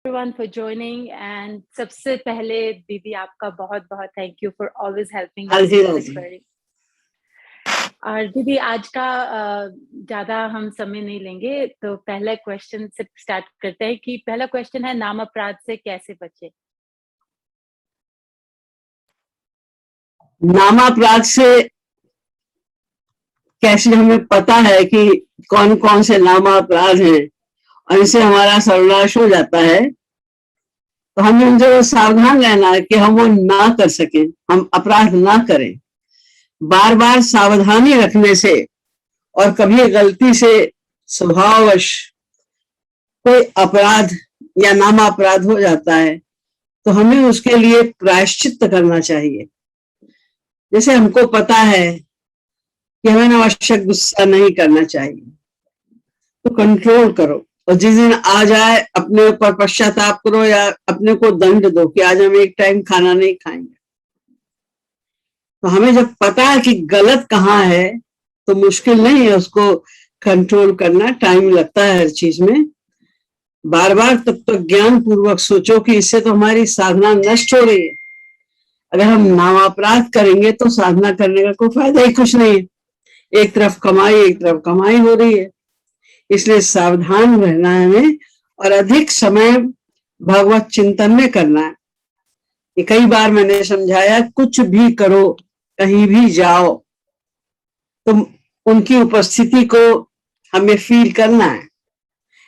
everyone for joining and सबसे पहले दीदी आपका बहुत-बहुत thank you for always helping हाँ अस जी, इन हाँ दिस जी। क्वेरी। और दीदी आज का ज़्यादा हम समय नहीं लेंगे, तो पहले क्वेश्चन से स्टार्ट करते हैं कि पहला क्वेश्चन है नाम अपराध से कैसे बचें? नामापराध से कैसे हमें पता है कि कौन कौन से नामापराध हैं और इससे हमारा सर्वनाश हो जाता है, तो हमें उनसे सावधान रहना है कि हम वो ना कर सकें, हम अपराध ना करें। बार बार सावधानी रखने से और कभी गलती से स्वभाववश कोई अपराध या नामापराध हो जाता है तो हमें उसके लिए प्रायश्चित करना चाहिए। जैसे हमको पता है कि हमें अनावश्यक गुस्सा नहीं करना चाहिए, तो कंट्रोल करो, और जिस दिन आ जाए अपने ऊपर पश्चाताप करो या अपने को दंड दो कि आज हम एक टाइम खाना नहीं खाएंगे। तो हमें जब पता है कि गलत कहाँ है तो मुश्किल नहीं है उसको कंट्रोल करना, टाइम लगता है हर चीज में। बार बार तब तक ज्ञान पूर्वक सोचो कि इससे तो हमारी साधना नष्ट हो रही है। अगर हम नामापराध करेंगे तो साधना करने का कोई फायदा ही कुछ नहीं है। एक तरफ कमाई हो रही है। इसलिए सावधान रहना है हमें और अधिक समय भगवत चिंतन में करना है। ये कई बार मैंने समझाया, कुछ भी करो, कहीं भी जाओ, तो उनकी उपस्थिति को हमें फील करना है।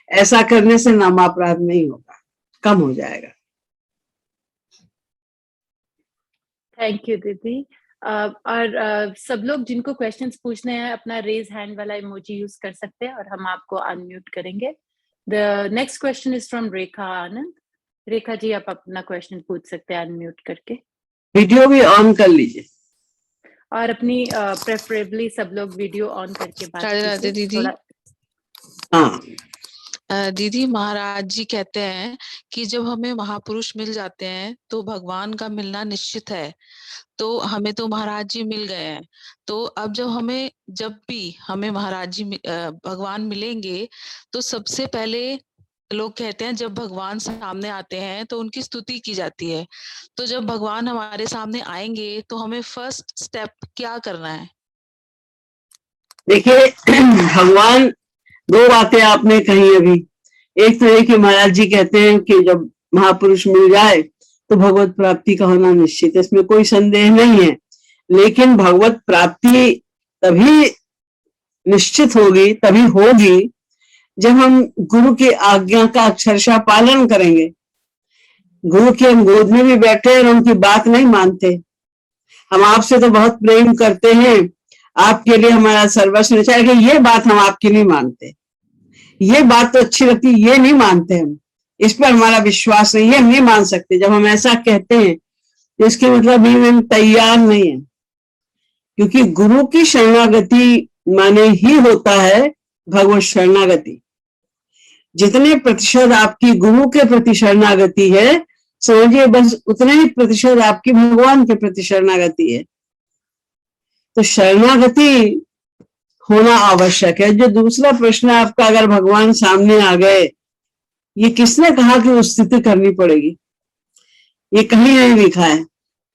ऐसा करने से नामापराध नहीं होगा, कम हो जाएगा। थैंक यू दीदी। और सब लोग जिनको क्वेश्चंस पूछने हैं अपना रेज हैंड वाला इमोजी यूज कर सकते हैं और हम आपको अनम्यूट करेंगे। The next question is from Rekha Anand. Rekha ji, आप अपना क्वेश्चन पूछ सकते हैं अनम्यूट करके। वीडियो भी ऑन कर लीजिए और अपनी प्रेफरेबली सब लोग वीडियो ऑन करके बात राधे दीदी। थोड़ा। हाँ दीदी, महाराज जी कहते हैं कि जब हमें महापुरुष मिल जाते हैं तो भगवान का मिलना निश्चित है। तो हमें तो महाराज जी मिल गए हैं, तो अब जब भी हमें महाराज जी भगवान मिलेंगे तो सबसे पहले लोग कहते हैं जब भगवान सामने आते हैं तो उनकी स्तुति की जाती है। तो जब भगवान हमारे सामने आएंगे तो हमें फर्स्ट स्टेप क्या करना है? देखिए, भगवान, दो बातें आपने कही अभी। एक तो ये कि महाराज जी कहते हैं कि जब महापुरुष मिल जाए तो भगवत प्राप्ति का होना निश्चित है, इसमें कोई संदेह नहीं है। लेकिन भगवत प्राप्ति तभी निश्चित होगी, तभी होगी जब हम गुरु की आज्ञा का अक्षरशः पालन करेंगे। गुरु की हम गोद में भी बैठे और उनकी बात नहीं मानते। हम आपसे तो बहुत प्रेम करते हैं, आपके लिए हमारा सर्वस्व चाहिए, ये बात हम आपकी नहीं मानते। ये बात तो अच्छी लगती, ये नहीं मानते हम, इस पर हमारा विश्वास नहीं है, हम नहीं मान सकते। जब हम ऐसा कहते हैं तो इसके मतलब ही हम तैयार नहीं है, क्योंकि गुरु की शरणागति माने ही होता है भगवत शरणागति। जितने प्रतिशत आपकी गुरु के प्रति शरणागति है, समझिए बस उतने ही प्रतिशत आपकी भगवान के प्रति शरणागति है। तो शरणागति होना आवश्यक है। जो दूसरा प्रश्न है आपका, अगर भगवान सामने आ गए, ये किसने कहा कि वो स्तुति करनी पड़ेगी? ये कहीं नहीं लिखा है।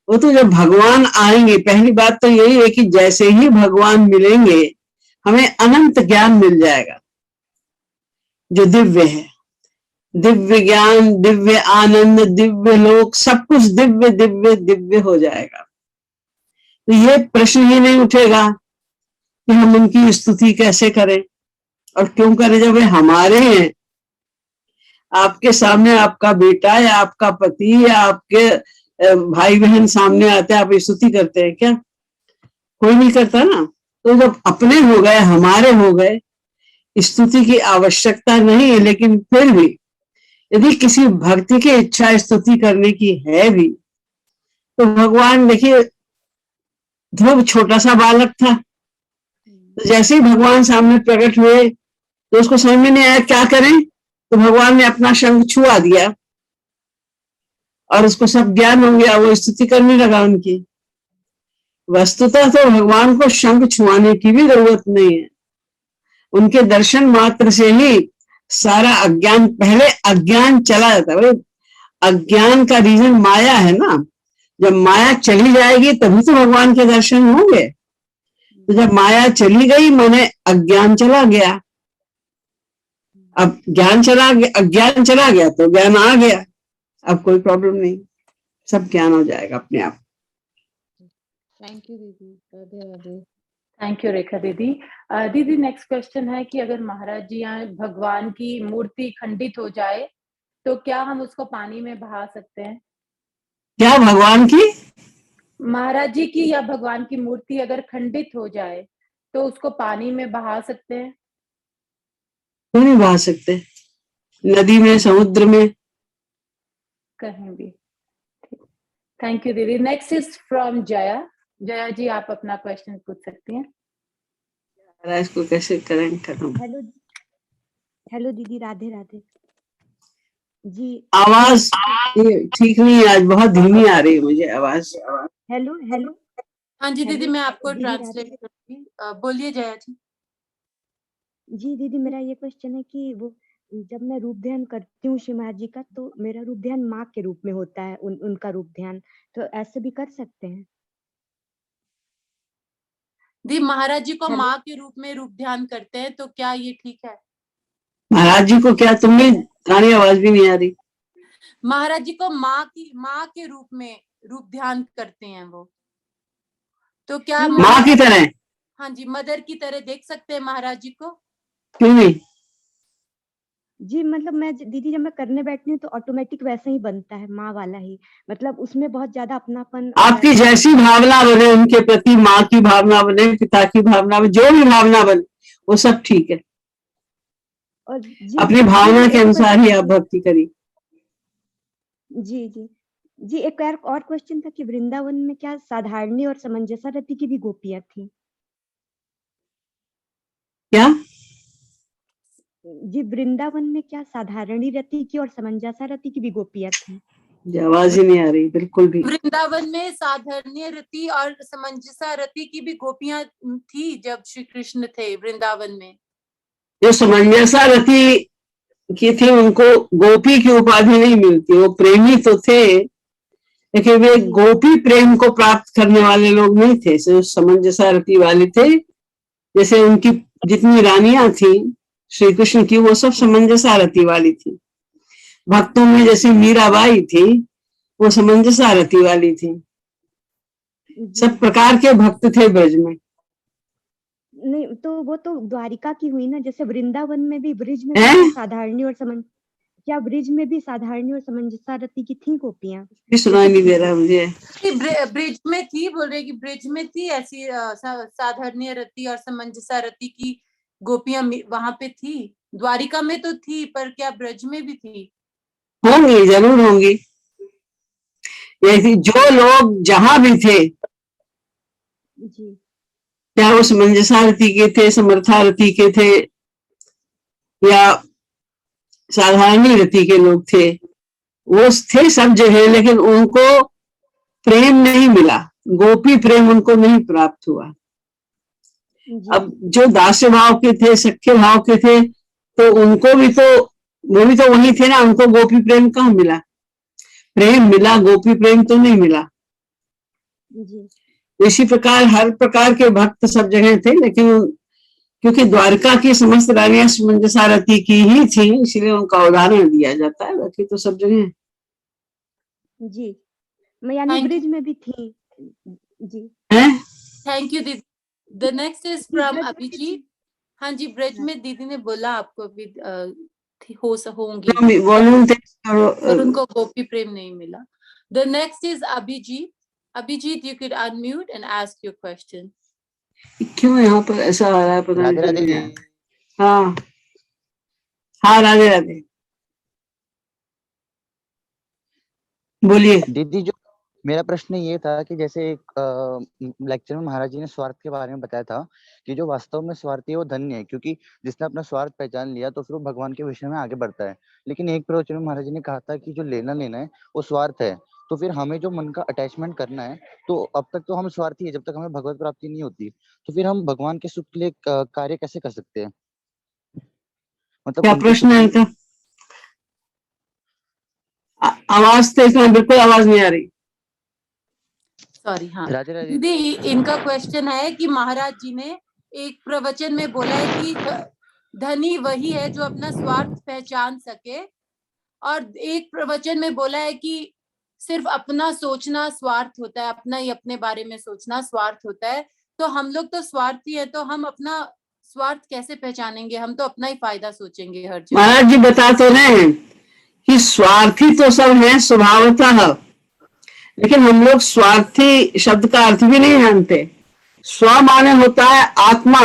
वो तो जब भगवान आएंगे, पहली बात तो यही है कि जैसे ही भगवान मिलेंगे हमें अनंत ज्ञान मिल जाएगा जो दिव्य है। दिव्य ज्ञान, दिव्य आनंद, दिव्य लोक, सब कुछ दिव्य दिव्य दिव्य हो जाएगा। तो ये प्रश्न ही नहीं उठेगा कि हम उनकी स्तुति कैसे करें और क्यों करें जब वे हमारे हैं। आपके सामने आपका बेटा या आपका पति या आपके भाई बहन सामने आते हैं, आप स्तुति करते हैं क्या? कोई नहीं करता ना। तो जब अपने हो गए, हमारे हो गए, स्तुति की आवश्यकता नहीं है। लेकिन फिर भी यदि किसी भक्ति की इच्छा स्तुति करने की है भी, तो भगवान, देखिए ध्रुव छोटा सा बालक था, तो जैसे ही भगवान सामने प्रकट हुए तो उसको समझ में नहीं आया क्या करें, तो भगवान ने अपना शंख छुआ दिया और उसको सब ज्ञान हो गया, वो स्तुति करने लगा उनकी। वस्तुतः तो भगवान को शंख छुआने की भी जरूरत नहीं है, उनके दर्शन मात्र से ही सारा अज्ञान, पहले अज्ञान चला जाता है। भाई अज्ञान का रीजन माया है ना, जब माया चली जाएगी तभी तो भगवान के दर्शन होंगे। तो जब माया चली गई माने अज्ञान चला गया। अब ज्ञान चला गया, अज्ञान चला गया तो ज्ञान आ गया, अब कोई प्रॉब्लम नहीं, सब ज्ञान हो जाएगा अपने आप। थैंक यू दीदी, राधे राधे। थैंक यू रेखा दीदी। दीदी नेक्स्ट क्वेश्चन है कि अगर महाराज जी यहाँ भगवान की मूर्ति खंडित हो जाए तो क्या हम उसको पानी में बहा सकते हैं? क्या भगवान की? महाराज जी की या भगवान की मूर्ति अगर खंडित हो जाए तो उसको पानी में बहा सकते हैं? क्यों नहीं बहा सकते? नदी में, समुद्र में, कहीं भी। थैंक यू दीदी। Next is from Jaya. Jaya ji आप अपना क्वेश्चन पूछ सकती हैं। इसको कैसे करें खत्म? हेलो हेलो दीदी, राधे राधे जी। आवाज ठीक नहीं है आज, बहुत धीमी आ रही है मुझे आवाज। Hello hello. हाँ जी दीदी, हेलो, मैं आपको दीदी ट्रांसलेट करूंगी। बोलिए जया जी। जी दीदी, मेरा ये क्वेश्चन है कि वो जब मैं रूप ध्यान करती हूँ शिव महाराज जी का, तो मेरा रूप ध्यान माँ के रूप में होता है, उनका रूप ध्यान, तो ऐसे भी कर सकते हैं? दी महाराज जी को हेलो। माँ के रूप में रूप ध्यान करते हैं तो क्या ये ठीक है? महाराज जी को क्या? तुमने गाने आवाज भी नहीं आ रही। महाराज जी को माँ के रूप में रूप ध्यान करते हैं वो, तो क्या नहीं, माँ की तरह? हाँ जी, मदर की तरह देख सकते हैं महाराज जी को? क्यों नहीं? जी मतलब मैं दीदी जब मैं करने बैठती हूँ तो ऑटोमेटिक वैसा ही बनता है, माँ वाला ही, मतलब उसमें बहुत ज्यादा अपनापन। आपकी जैसी भावना बने उनके प्रति, माँ की भावना बने, पिता की भावना बने, जो भी भावना बने वो सब ठीक है। और जी अपनी भावना के अनुसार ही आप भक्ति करिए। जी जी जी। एक और क्वेश्चन था कि वृंदावन में क्या साधारणी और समंजसा रति की भी गोपियां थी? क्या? जी, वृंदावन में क्या साधारणी रति की और समंजसा रति की भी गोपियां थी? आवाज ही नहीं आ रही बिल्कुल भी। वृंदावन में साधारणी रति और समंजसा रति की भी गोपियां थी जब श्री कृष्ण थे वृंदावन में। जो समंजसा रति की थी उनको गोपी की उपाधि नहीं मिलती, वो प्रेमी तो थे लेकिन वे गोपी प्रेम को प्राप्त करने वाले लोग नहीं थे। समंजसा रति वाले थे, जैसे उनकी जितनी रानियां थी श्री कृष्ण की, वो सब समंजसा रति वाली थी। भक्तों में जैसे मीराबाई थी, वो समंजसा रति वाली थी। सब प्रकार के भक्त थे ब्रज में। नहीं तो वो तो द्वारिका की हुई ना, जैसे वृंदावन में भी, ब्रिज में भी साधारणी और क्या ब्रिज में भी साधारणी और समंजसा रति की थी गोपियां? सुनाई नहीं दे रहा मुझे। ब्रिज में थी, बोल रहे कि ब्रिज में थी ऐसी साधारणी रति और समंजसा रति की गोपियां वहां पे थी। द्वारिका में तो थी, पर क्या ब्रज में भी थी? होंगी, जरूर होंगी। जो लोग जहां भी थे जी, क्या वो समंजसा रति के थे, समर्था रति के थे या साधारणी रति के लोग थे, वो थे सब जगह, लेकिन उनको प्रेम नहीं मिला, गोपी प्रेम उनको नहीं प्राप्त हुआ। अब जो दास्य भाव के थे, सख्य भाव के थे, तो उनको भी तो, वो भी तो वही थे ना, उनको गोपी प्रेम कहाँ मिला? प्रेम मिला, गोपी प्रेम तो नहीं मिला। इसी प्रकार हर प्रकार के भक्त सब जगह थे, लेकिन क्योंकि द्वारका की समस्त रानियां समंजसा रति की ही थी, इसलिए उनका उदाहरण दिया जाता है, बाकी तो सब जगह जी। मैं यानी ब्रिज में भी थी। जी, थैंक यू दीदी। The next is from Abhijit. हाँ जी, ब्रिज में दीदी ने बोला आपको भी होंगी, पर उनको गोपी प्रेम नहीं मिला। The next is Abhijit. Abhijit, you could unmute and ask your question. क्यों यहाँ पर ऐसा आ रहा है पता राधे राधे नहीं। हाँ हाँ, राधे राधे, बोलिए दीदी। जो मेरा प्रश्न ये था कि जैसे एक लेक्चर में महाराज जी ने स्वार्थ के बारे में बताया था कि जो वास्तव में स्वार्थी है वो धन्य है, क्योंकि जिसने अपना स्वार्थ पहचान लिया तो फिर वो भगवान के विषय में आगे बढ़ता है। लेकिन एक प्रवचन में महाराज जी ने कहा था कि जो लेना लेना है वो स्वार्थ है, तो फिर हमें जो मन का अटैचमेंट करना है, तो अब तक तो हम स्वार्थी है जब तक हमें भगवत प्राप्ति नहीं होती, तो फिर हम भगवान के सुख के लिए कार्य कैसे कर सकते हैं? मतलब क्या उनकी प्रश्न है शुद्धि। इनका? आवाज तो इसमें बिल्कुल आवाज नहीं आ रही। सॉरी। हाँ राधे राधे। दीदी, इनका क्वेश्चन है कि महाराज जी ने एक प्रवचन में बोला है कि धनी वही है जो अपना स्वार्थ पहचान सके, और एक प्रवचन में बोला है कि सिर्फ अपना सोचना स्वार्थ होता है, अपना ही अपने बारे में सोचना स्वार्थ होता है। तो हम लोग तो स्वार्थी है, तो हम अपना स्वार्थ कैसे पहचानेंगे? हम तो अपना ही फायदा सोचेंगे हर जगह। महाराज जी बता तो रहे हैं कि स्वार्थी तो सब हैं स्वभावतः, लेकिन हम लोग स्वार्थी शब्द का अर्थ भी नहीं जानते। स्व माने होता है आत्मा,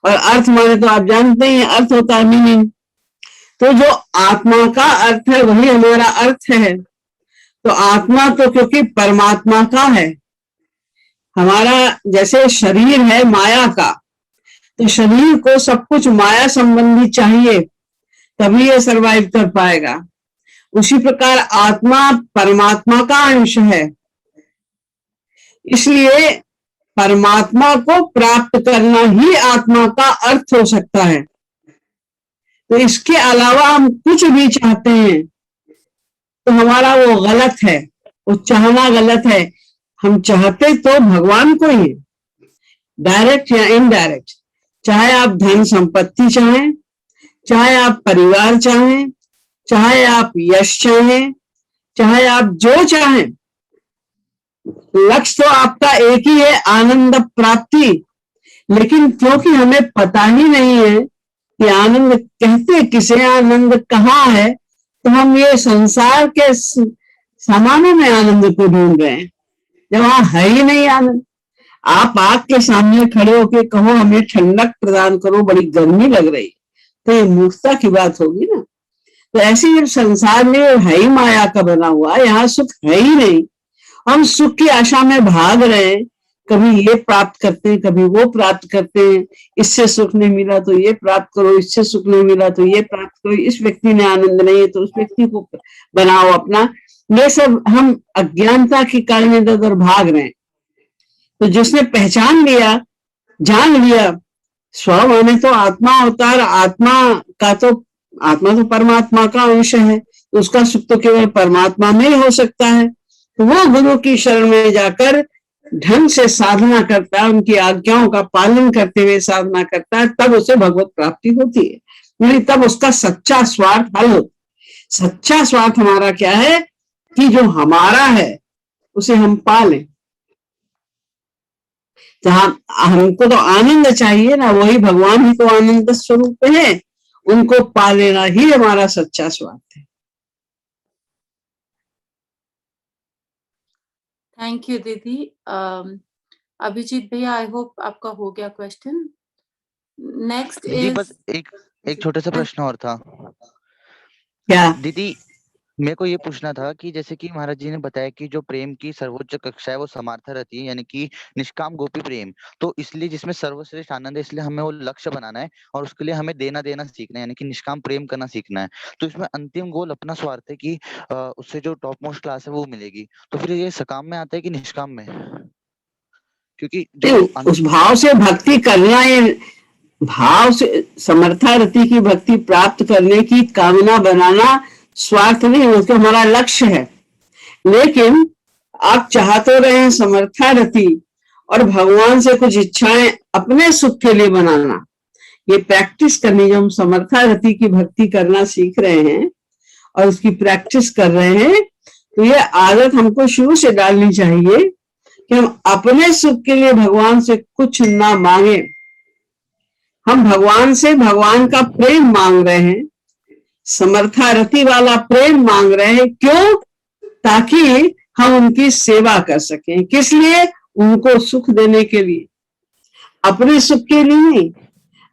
और अर्थ माने तो आप जानते ही अर्थ होता है मीनिंग। तो जो आत्मा का अर्थ है वही हमारा अर्थ है। तो आत्मा तो क्योंकि परमात्मा का है, हमारा जैसे शरीर है माया का, तो शरीर को सब कुछ माया संबंधी चाहिए, तभी ये सरवाइव कर पाएगा। उसी प्रकार आत्मा परमात्मा का अंश है, इसलिए परमात्मा को प्राप्त करना ही आत्मा का अर्थ हो सकता है। तो इसके अलावा हम कुछ भी चाहते हैं तो हमारा वो गलत है, वो चाहना गलत है। हम चाहते तो भगवान को ही, डायरेक्ट या इनडायरेक्ट। चाहे आप धन संपत्ति चाहें, चाहे आप परिवार चाहें, चाहे आप यश चाहें, चाहे आप जो चाहें, लक्ष्य तो आपका एक ही है, आनंद प्राप्ति। लेकिन क्योंकि हमें पता ही नहीं है कि आनंद कहते किसे, आनंद कहाँ है, तो हम ये संसार के सामानों में आनंद को ढूंढ रहे हैं, जब वहां है ही नहीं आनंद। आप आग के सामने खड़े होके कहो हमें ठंडक प्रदान करो, बड़ी गर्मी लग रही, तो ये मूर्खता की बात होगी ना। तो ऐसे जब संसार में है ही माया का बना हुआ, यहाँ सुख है ही नहीं, हम सुख की आशा में भाग रहे हैं, कभी ये प्राप्त करते हैं, कभी वो प्राप्त करते हैं। इससे सुख नहीं मिला तो ये प्राप्त करो, इससे सुख नहीं मिला तो ये प्राप्त करो, इस व्यक्ति ने आनंद नहीं है तो उस व्यक्ति को बनाओ अपना। ये सब हम अज्ञानता के कारण इधर उधर भाग रहे हैं। तो जिसने पहचान लिया, जान लिया, स्व माने तो आत्मा होता है, आत्मा तो परमात्मा का अंश है, तो उसका सुख तो केवल परमात्मा में ही हो सकता है। तो वो गुरु की शरण में जाकर ढंग से साधना करता है, उनकी आज्ञाओं का पालन करते हुए साधना करता है, तब उसे भगवत प्राप्ति होती है, नहीं तब उसका सच्चा स्वार्थ हल होता। सच्चा स्वार्थ हमारा क्या है कि जो हमारा है उसे हम पालें। जहां हमको तो आनंद चाहिए ना, वही भगवान ही तो आनंद स्वरूप है, उनको पा लेना ही हमारा सच्चा स्वार्थ है। थैंक यू दीदी। अभिजीत भैया, आई होप आपका हो गया क्वेश्चन। नेक्स्ट दीदी इज बस एक छोटा सा प्रश्न और था। क्या? दीदी मेरे को ये पूछना था कि जैसे कि महाराज जी ने बताया कि जो प्रेम की सर्वोच्च कक्षा है वो समार्थ रहती है, यानी कि निष्काम गोपी प्रेम, तो इसलिए जिसमें सर्वश्रेष्ठ आनंद है, इसलिए हमें वो लक्ष्य बनाना है और उसके लिए हमें देना देना सीखना है, यानी कि निष्काम प्रेम करना सीखना है। तो इसमें अंतिम गोल अपना स्वार्थ है कि उससे जो टॉप मोस्ट क्लास है वो मिलेगी। तो फिर ये सकाम में आता है कि निष्काम में? क्योंकि जो उस भाव से भक्ति करना, ये भाव से समर्था रति की भक्ति प्राप्त करने की कामना बनाना स्वार्थ नहीं, उसका हमारा लक्ष्य है। लेकिन आप चाह तो रहे हैं समर्था रति, और भगवान से कुछ इच्छाएं अपने सुख के लिए बनाना, ये प्रैक्टिस करनी। जब हम समर्था रति की भक्ति करना सीख रहे हैं और उसकी प्रैक्टिस कर रहे हैं, तो ये आदत हमको शुरू से डालनी चाहिए कि हम अपने सुख के लिए भगवान से कुछ ना मांगे, हम भगवान से भगवान का प्रेम मांग रहे हैं, समर्था रति वाला प्रेम मांग रहे हैं। क्यों? ताकि हम उनकी सेवा कर सकें। किस लिए? उनको सुख देने के लिए, अपने सुख के लिए नहीं।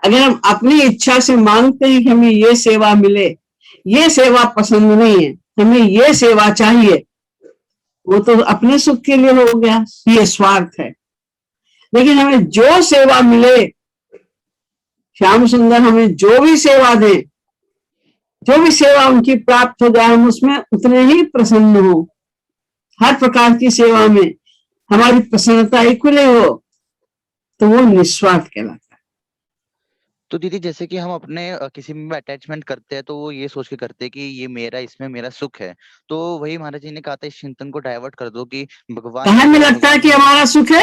अगर हम अपनी इच्छा से मांगते हैं कि हमें ये सेवा मिले, ये सेवा पसंद नहीं है, हमें ये सेवा चाहिए, वो तो अपने सुख के लिए हो गया, ये स्वार्थ है। लेकिन हमें जो सेवा मिले, श्याम सुंदर हमें जो भी सेवा दे, जो भी सेवा उनकी प्राप्त हो जाए, हम उसमें उतने ही प्रसन्न हो। हर प्रकार की सेवा में हमारी प्रसन्नता इक्वली हो, तो वो निस्वार्थ कहलाता है। तो दीदी जैसे कि हम अपने किसी में अटैचमेंट करते हैं तो वो ये सोच के करते हैं कि ये मेरा, इसमें मेरा सुख है। तो वही महाराज जी ने कहा था इस चिंतन को डाइवर्ट कर दो कि भगवान कहाँ में अगर लगता है भगवान कि हमारा सुख है?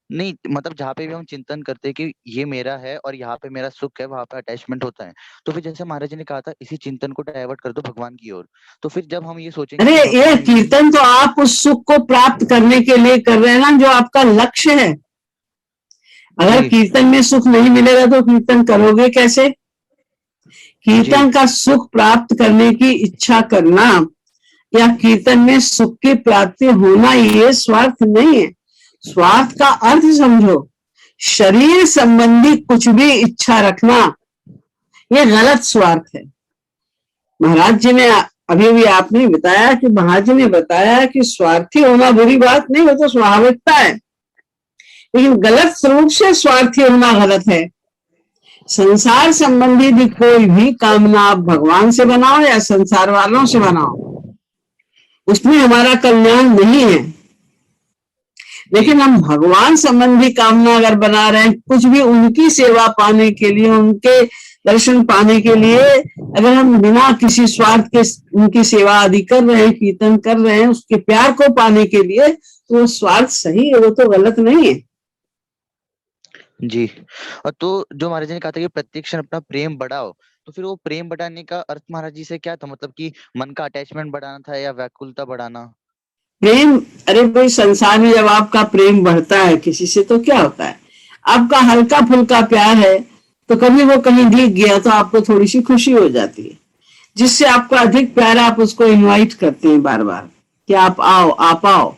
नहीं, मतलब जहाँ पे भी हम चिंतन करते हैं कि ये मेरा है और यहाँ पे मेरा सुख है, वहां पे अटैचमेंट होता है। तो फिर जैसे महाराज जी ने कहा था इसी चिंतन को डाइवर्ट कर दो भगवान की ओर। तो फिर जब हम ये सोचेंगे अरे कि ये भगवान कीर्तन तो आप उस सुख को प्राप्त करने के लिए कर रहे हैं ना, जो आपका लक्ष्य है। अगर जी कीर्तन में सुख नहीं मिलेगा तो कीर्तन करोगे कैसे? जी कीर्तन का सुख प्राप्त करने की इच्छा करना या कीर्तन में सुख की प्राप्ति होना, ये स्वार्थ नहीं है। स्वार्थ का अर्थ समझो, शरीर संबंधी कुछ भी इच्छा रखना, ये गलत स्वार्थ है। महाराज जी ने अभी भी आपने बताया कि महाराज जी ने बताया कि स्वार्थी होना बुरी बात नहीं, वो तो स्वाभाविकता है, लेकिन गलत रूप से स्वार्थी होना गलत है। संसार संबंधी भी कोई भी कामना आप भगवान से बनाओ या संसार वालों से बनाओ, उसमें हमारा कल्याण नहीं है। लेकिन हम भगवान संबंधी कामना अगर बना रहे हैं, कुछ भी उनकी सेवा पाने के लिए, उनके दर्शन पाने के लिए, अगर हम बिना किसी स्वार्थ के उनकी सेवा आदि कर रहे हैं, कीर्तन कर रहे हैं उसके प्यार को पाने के लिए, तो वो स्वार्थ सही है, वो तो गलत नहीं है। जी। और तो जो महाराज जी ने कहा था कि प्रत्येक क्षण अपना प्रेम बढ़ाओ, तो फिर वो प्रेम बढ़ाने का अर्थ महाराज जी से क्या था? मतलब कि मन का अटैचमेंट बढ़ाना था या व्याकुलता बढ़ाना? प्रेम, अरे भाई संसार में जब आपका प्रेम बढ़ता है किसी से तो क्या होता है, आपका हल्का फुल्का प्यार है तो कभी वो कहीं दिख गया तो आपको थोड़ी सी खुशी हो जाती है। जिससे आपको अधिक प्यार, आप उसको इनवाइट करते हैं बार बार कि आप आओ आप आओ,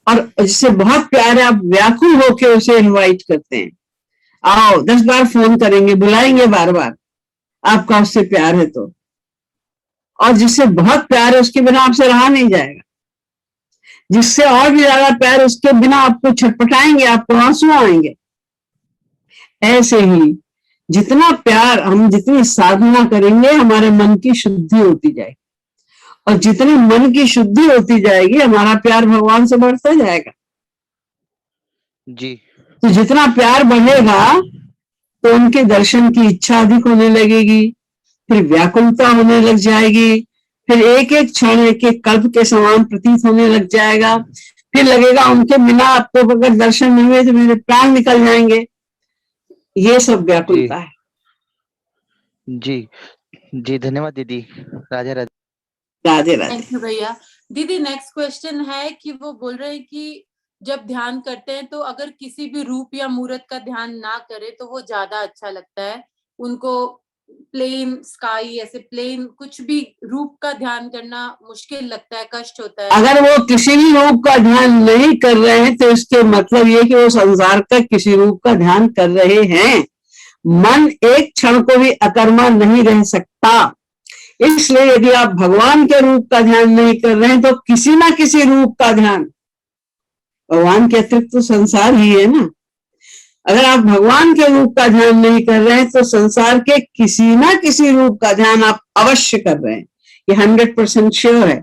और जिससे बहुत प्यार है आप व्याकुल होकर उसे इनवाइट करते हैं, आओ 10 बार फोन करेंगे, बुलाएंगे बार बार, आपका उससे प्यार है तो। और जिससे बहुत प्यार है उसके बिना आपसे रहा नहीं जाएगा, जिससे और भी ज्यादा प्यार उसके बिना आपको छटपटाएंगे, आपको आंसू आएंगे। ऐसे ही जितना प्यार हम, जितनी साधना करेंगे हमारे मन की शुद्धि होती जाएगी, और जितनी मन की शुद्धि होती जाएगी हमारा प्यार भगवान से बढ़ता जाएगा। जी तो जितना प्यार बढ़ेगा तो उनके दर्शन की इच्छा अधिक होने लगेगी, फिर व्याकुलता होने लग जाएगी, फिर एक एक क्षण एक एक कल्प के समान प्रतीत होने लग जाएगा, फिर लगेगा उनके बिना आपको अगर दर्शन नहीं हुए तो मेरे प्राण निकल जाएंगे। ये सब व्याकुलता है। जी जी, धन्यवाद दीदी। राधे राधे। राधे राधे। थैंक यू भैया। दीदी नेक्स्ट क्वेश्चन है कि वो बोल रहे हैं कि जब ध्यान करते हैं तो अगर किसी भी रूप या मूर्त का ध्यान ना करे तो वो ज्यादा अच्छा लगता है उनको। प्लेन स्काई, ऐसे प्लेन कुछ भी रूप का ध्यान करना मुश्किल लगता है, कष्ट होता है। अगर वो किसी भी रूप का ध्यान नहीं कर रहे हैं तो इसके मतलब ये कि वो संसार का किसी रूप का ध्यान कर रहे हैं। मन एक क्षण को भी अकर्मा नहीं रह सकता, इसलिए यदि आप भगवान के रूप का ध्यान नहीं कर रहे हैं तो किसी ना किसी रूप का ध्यान, भगवान के अतिरिक्त तो संसार ही है ना। अगर आप भगवान के रूप का ध्यान नहीं कर रहे हैं तो संसार के किसी ना किसी रूप का ध्यान आप अवश्य कर रहे हैं, ये 100% श्योर है।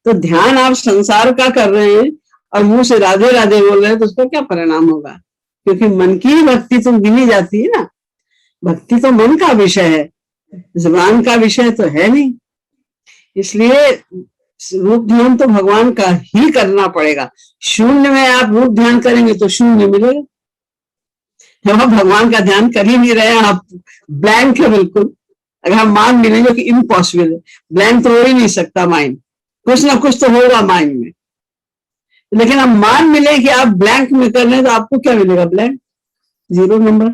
तो ध्यान आप संसार का कर रहे हैं और मुंह से राधे राधे बोल रहे हैं तो उसका क्या परिणाम होगा? क्योंकि मन की भक्ति तो गिनी जाती है ना, भक्ति तो मन का विषय है, जुबान का विषय तो है नहीं। इसलिए रूप ध्यान तो भगवान का ही करना पड़ेगा। शून्य में आप रूप ध्यान करेंगे तो शून्य मिलेगा। जब आप भगवान का ध्यान कर ही नहीं रहे हैं, आप ब्लैंक है बिल्कुल। अगर हम मान भी लेंगे कि इम्पॉसिबल है, ब्लैंक तो हो ही नहीं सकता माइंड, कुछ ना कुछ तो होगा माइंड में। लेकिन हम मान मिले कि आप ब्लैंक में कर रहे हैं तो आपको क्या मिलेगा? Blank, 0 number.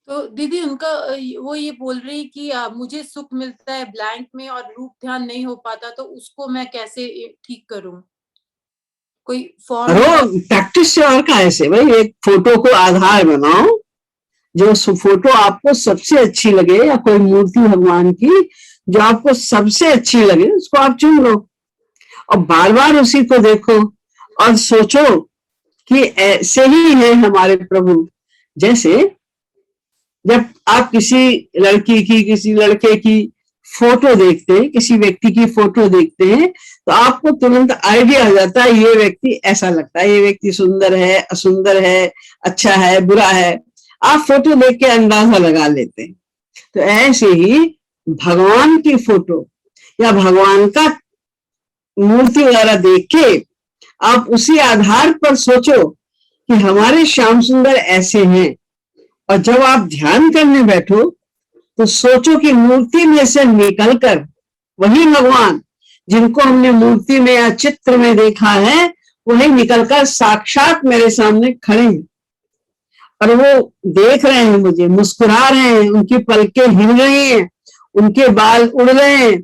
तो दीदी उनका वो ये बोल रही कि मुझे सुख मिलता है ब्लैंक में और रूप ध्यान नहीं हो पाता, तो उसको मैं कैसे ठीक करूं? कोई फॉर्म? प्रैक्टिस से और कैसे भाई, एक फोटो को आधार बनाओ, जो फोटो आपको सबसे अच्छी लगे, या कोई मूर्ति भगवान की जो आपको सबसे अच्छी लगे उसको आप चुन लो और बार बार उसी को देखो और सोचो कि ऐसे ही है हमारे प्रभु। जैसे जब आप किसी लड़की की, किसी लड़के की फोटो देखते हैं, किसी व्यक्ति की फोटो देखते हैं तो आपको तुरंत आइडिया आ जाता है ये व्यक्ति ऐसा लगता है, ये व्यक्ति सुंदर है, असुंदर है, अच्छा है, बुरा है। आप फोटो देख के अंदाजा लगा लेते हैं। तो ऐसे ही भगवान की फोटो या भगवान का मूर्ति वगैरह देख के आप उसी आधार पर सोचो कि हमारे श्याम सुंदर ऐसे हैं, और जब आप ध्यान करने बैठो तो सोचो कि मूर्ति में से निकलकर वही भगवान जिनको हमने मूर्ति में या चित्र में देखा है, वही निकलकर साक्षात मेरे सामने खड़े हैं और वो देख रहे हैं, मुझे मुस्कुरा रहे हैं, उनकी पलकें हिल रही हैं, उनके बाल उड़ रहे हैं।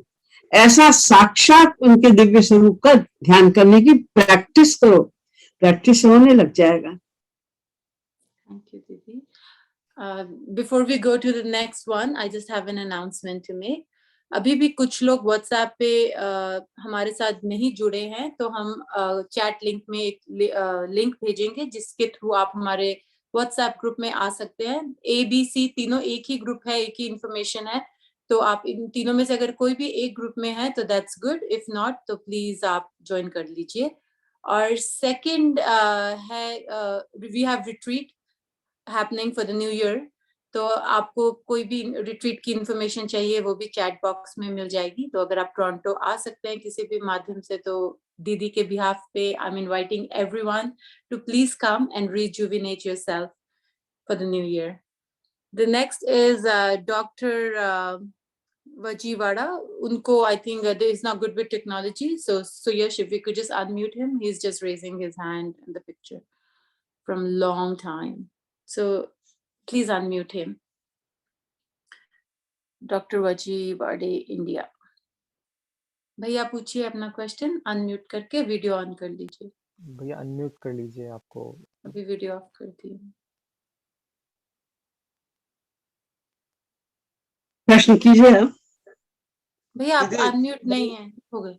ऐसा साक्षात उनके दिव्य स्वरूप का ध्यान करने की प्रैक्टिस करो, प्रैक्टिस होने लग जाएगा। Thank you, Didi. Before we go to the next one, I just have an announcement to make. अभी भी कुछ लोग WhatsApp पे हमारे साथ नहीं जुड़े हैं, तो हम चैट लिंक में एक लिंक भेजेंगे जिसके थ्रू आप हमारे WhatsApp ग्रुप में आ सकते हैं। ABC तीनों एक ही ग्रुप है, एक ही इंफॉर्मेशन है, तो आप इन तीनों में से अगर कोई भी एक ग्रुप में है तो दैट्स गुड, इफ नॉट तो प्लीज आप ज्वाइन कर लीजिए। और सेकंड है we have retreat happening for the new year, तो आपको कोई भी रिट्रीट की इंफॉर्मेशन चाहिए वो भी चैट बॉक्स में मिल जाएगी। तो अगर आप टोरंटो आ सकते हैं किसी भी माध्यम से, तो दीदी के बिहाफ पे I am inviting everyone to please come and rejuvenate yourself for the new year. The next is doctor Vajivada. Unko, I think is not good with technology. So Yash, if we could just unmute him, he's just raising his hand in the picture from long time. So please unmute him. Dr. Vajivada, India. भैया पूछिए अपना question, unmute करके video on कर लीजिए। भैया unmute कर लीजिए, आपको अभी वीडियो ऑफ कर दी। प्रश्न कीजिए आप। भैया आप अनम्यूट नहीं है, हो गए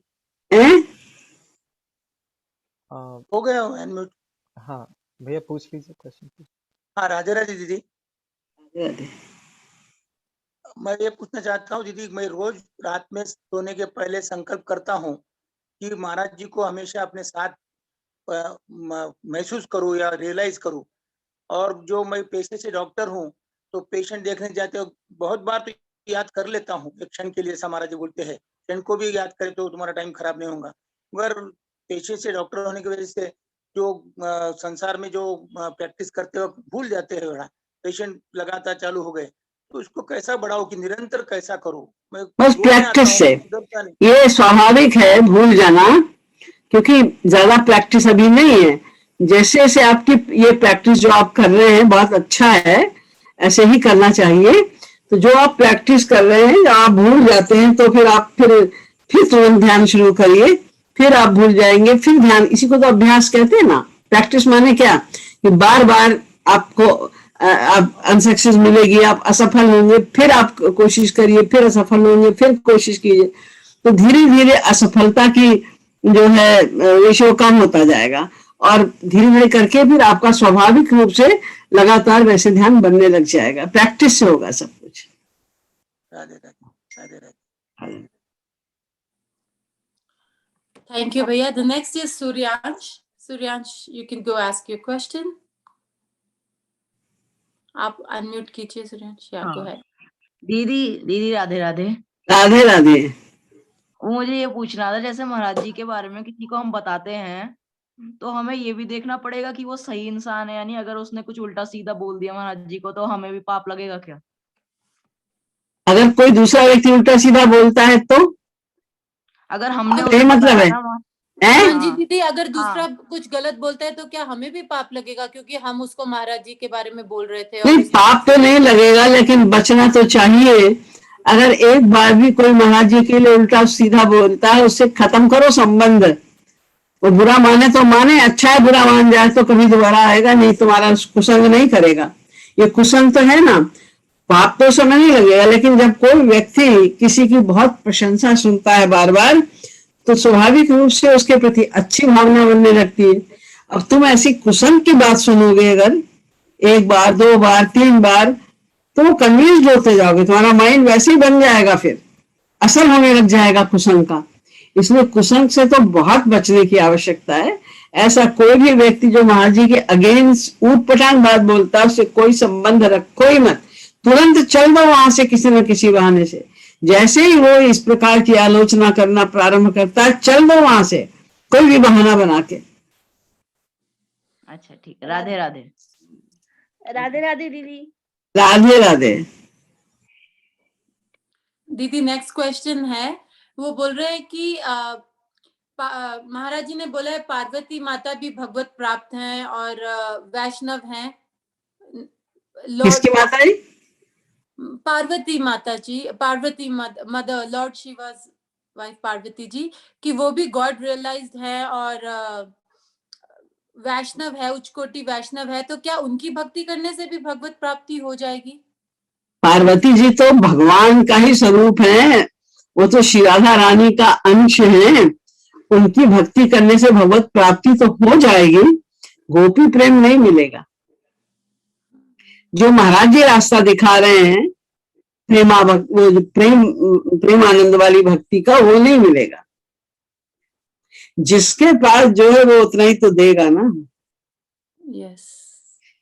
हो गया अनम्यूट। हाँ भैया पूछ लीजिए क्वेश्चन। हाँ राधे राधे दीदी। राधे। मैं ये पूछना चाहता हूँ दीदी, मैं रोज रात में सोने के पहले संकल्प करता हूँ कि महाराज जी को हमेशा अपने साथ महसूस करूँ या रियलाइज करूँ। और जो मैं पेशे से डॉक्टर हूँ, तो पेशेंट देखने जाते हो बहुत बार तो याद कर लेता हूँ एक क्षण के लिए, ऐसा महाराज जी बोलते हैं क्षण को भी याद करे तो तुम्हारा टाइम खराब नहीं होगा। मगर पेशे से डॉक्टर होने की वजह से जो संसार में जो प्रैक्टिस करते वक्त भूल जाते हैं, बड़ा पेशेंट लगातार चालू हो गए, तो उसको कैसा बढ़ाओ कि निरंतर कैसा करो? बस प्रैक्टिस से, ये स्वाभाविक है भूल जाना, क्योंकि ज्यादा प्रैक्टिस अभी नहीं है। जैसे जैसे आपकी ये प्रैक्टिस जो आप कर रहे हैं बहुत अच्छा है, ऐसे ही करना चाहिए। तो जो आप प्रैक्टिस कर रहे हैं, आप भूल जाते हैं तो फिर आप फिर तुरंत ध्यान शुरू करिए, फिर आप भूल जाएंगे, फिर ध्यान। इसी को तो अभ्यास कहते हैं ना। प्रैक्टिस माने क्या कि बार बार आपको अनसक्सेस मिलेगी, आप असफल होंगे, फिर आप कोशिश करिए, फिर असफल होंगे, फिर कोशिश कीजिए, तो धीरे धीरे असफलता की जो है रेशियो कम होता जाएगा और धीरे धीरे करके फिर आपका स्वाभाविक रूप से लगातार वैसे ध्यान बनने लग जाएगा। प्रैक्टिस से होगा सब कुछ। Thank you, भैया। The next is Suryansh. Suryansh, you can go ask your question. आप अनम्यूट कीजिए सूर्यांश। या go ahead. दीदी राधे राधे। राधे राधे। मुझे ये पूछना था, जैसे महाराज जी के बारे में किसी को हम बताते हैं तो हमें ये भी देखना पड़ेगा कि वो सही इंसान है, यानी अगर उसने कुछ उल्टा सीधा बोल दिया महाराज जी को तो हमें भी पाप लगेगा क्या? अगर कोई दूसरा व्यक्ति उल्टा सीधा बोलता है तो अगर हमने मतलब है हाँ जी दीदी, अगर दूसरा कुछ गलत बोलता है तो क्या हमें भी पाप लगेगा? क्योंकि हम उसको महाराज जी के बारे में बोल रहे थे। नहीं, पाप तो नहीं लगेगा, लेकिन बचना तो चाहिए। अगर एक बार भी कोई महाराज जी के लिए उल्टा सीधा बोलता है, उससे खत्म करो संबंध। वो बुरा माने तो माने, अच्छा है बुरा मान जाए तो कभी दोबारा आएगा नहीं, तुम्हारा कुसंग नहीं करेगा। ये कुसंग तो है ना, पाप तो समय नहीं लगेगा। लेकिन जब कोई व्यक्ति किसी की बहुत प्रशंसा सुनता है बार बार, तो स्वाभाविक रूप से उसके प्रति अच्छी भावना बनने लगती है। अब तुम ऐसी कुसंग की बात सुनोगे अगर एक बार, दो बार, तीन बार, तो कन्विंस्ड होते जाओगे, तुम्हारा माइंड वैसे ही बन जाएगा, फिर असर होने लग जाएगा कुसंग का। इसलिए कुसंग से तो बहुत बचने की आवश्यकता है। ऐसा कोई भी व्यक्ति जो महाराज जी के अगेंस्ट ऊट पटांग बात बोलता है, उससे कोई संबंध रखो ही मत, तुरंत चल दो वहां से किसी न किसी बहाने से। जैसे ही वो इस प्रकार की आलोचना करना प्रारंभ करता है, चल दो वहां से कोई भी बहाना बना के। अच्छा ठीक है, राधे राधे। राधे राधे दीदी। राधे राधे। दीदी नेक्स्ट क्वेश्चन है, वो बोल रहे हैं कि महाराज जी ने बोला है पार्वती माता भी भगवत प्राप्त हैं और वैष्णव हैं। किसकी माता है? पार्वती माता ji, Parvati mother, lord Shiva's wife Parvati ji, कि वो भी गॉड रियलाइज्ड है और वैष्णव है, उच्चकोटि वैष्णव है, तो क्या उनकी भक्ति करने से भी भगवत प्राप्ति हो जाएगी? पार्वती जी तो भगवान का ही स्वरूप है, वो तो श्री राधा रानी का अंश है, उनकी भक्ति करने से भगवत प्राप्ति तो हो जाएगी, गोपी प्रेम नहीं मिलेगा। जो महाराज जी रास्ता दिखा रहे हैं प्रेम आनंद वाली भक्ति का, वो नहीं मिलेगा। जिसके पास जो है वो उतना ही तो देगा ना। यस।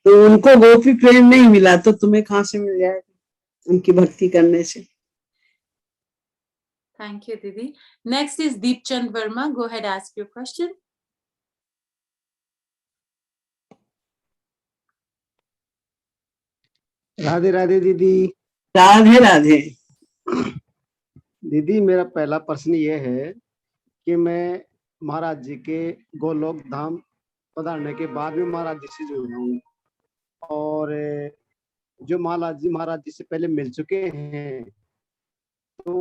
तो उनको गोपी प्रेम नहीं मिला तो तुम्हें कहां से मिल जाएगा उनकी भक्ति करने से। थैंक यू दीदी। Next is Deepchand Verma, go ahead ask your question. Radhe Radhe दीदी। राधे राधे। दीदी मेरा पहला प्रश्न ये है कि मैं महाराज जी के गोलोक धाम पधारने के बाद में महाराज जी से जुड़ा हूँ, और जो महाराज जी से पहले मिल चुके हैं, तो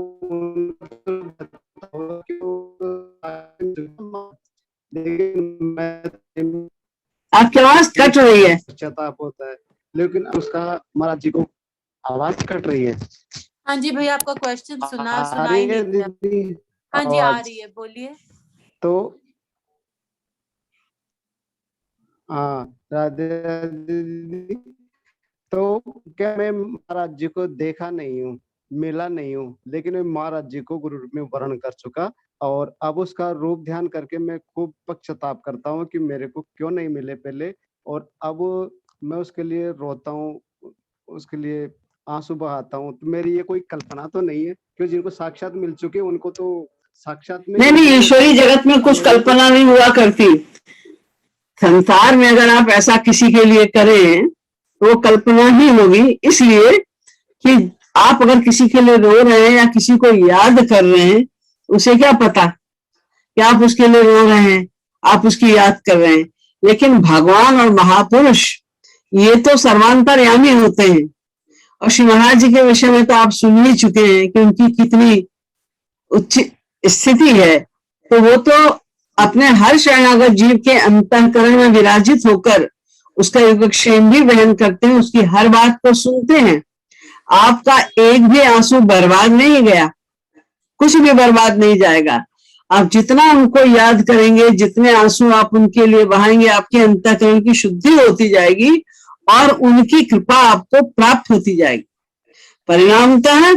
आपकी आवाज कट रही है। पश्चाताप होता है, लेकिन उसका महाराज जी को आवाज कट रही है। हाँ जी भैया, आपका क्वेश्चन सुनाई नहीं दिया। हाँ जी आ रही है, बोलिए। तो हाँ राधे राधे दीदी। तो क्या मैं महाराज जी को देखा नहीं हूँ, मिला नहीं हूँ, लेकिन मैं महाराज जी को गुरु रूप में वर्ण कर चुका, और अब उसका रूप ध्यान करके मैं खूब पश्चाताप करता हूँ कि मेरे को क्यों नहीं मिले पहले, और अब मैं उसके लिए रोता हूँ, उसके लिए आंसू बहाता हूँ। तो मेरी ये कोई कल्पना तो नहीं है, क्योंकि जिनको साक्षात मिल चुके उनको तो साक्षात नहीं, ईश्वरी जगत में कुछ कल्पना नहीं हुआ करती। संसार में अगर आप ऐसा किसी के लिए करें तो वो कल्पना ही होगी, इसलिए कि आप अगर किसी के लिए रो रहे हैं या किसी को याद कर रहे हैं, उसे क्या पता कि आप उसके लिए रो रहे हैं, आप उसकी याद कर रहे हैं। लेकिन भगवान और महापुरुष ये तो सर्वांतर्यामी होते हैं, और श्री महाराज जी के विषय में तो आप सुन ही चुके हैं कि उनकी कितनी उच्च स्थिति है। तो वो तो अपने हर शरणागत जीव के अंतःकरण में विराजित होकर उसका योगक्षेम भी वहन करते हैं, उसकी हर बात को सुनते हैं। आपका एक भी आंसू बर्बाद नहीं गया, कुछ भी बर्बाद नहीं जाएगा। आप जितना उनको याद करेंगे, जितने आंसू आप उनके लिए बहाएंगे, आपके अंतःकरण की शुद्धि होती जाएगी और उनकी कृपा आपको प्राप्त होती जाएगी। परिणामतः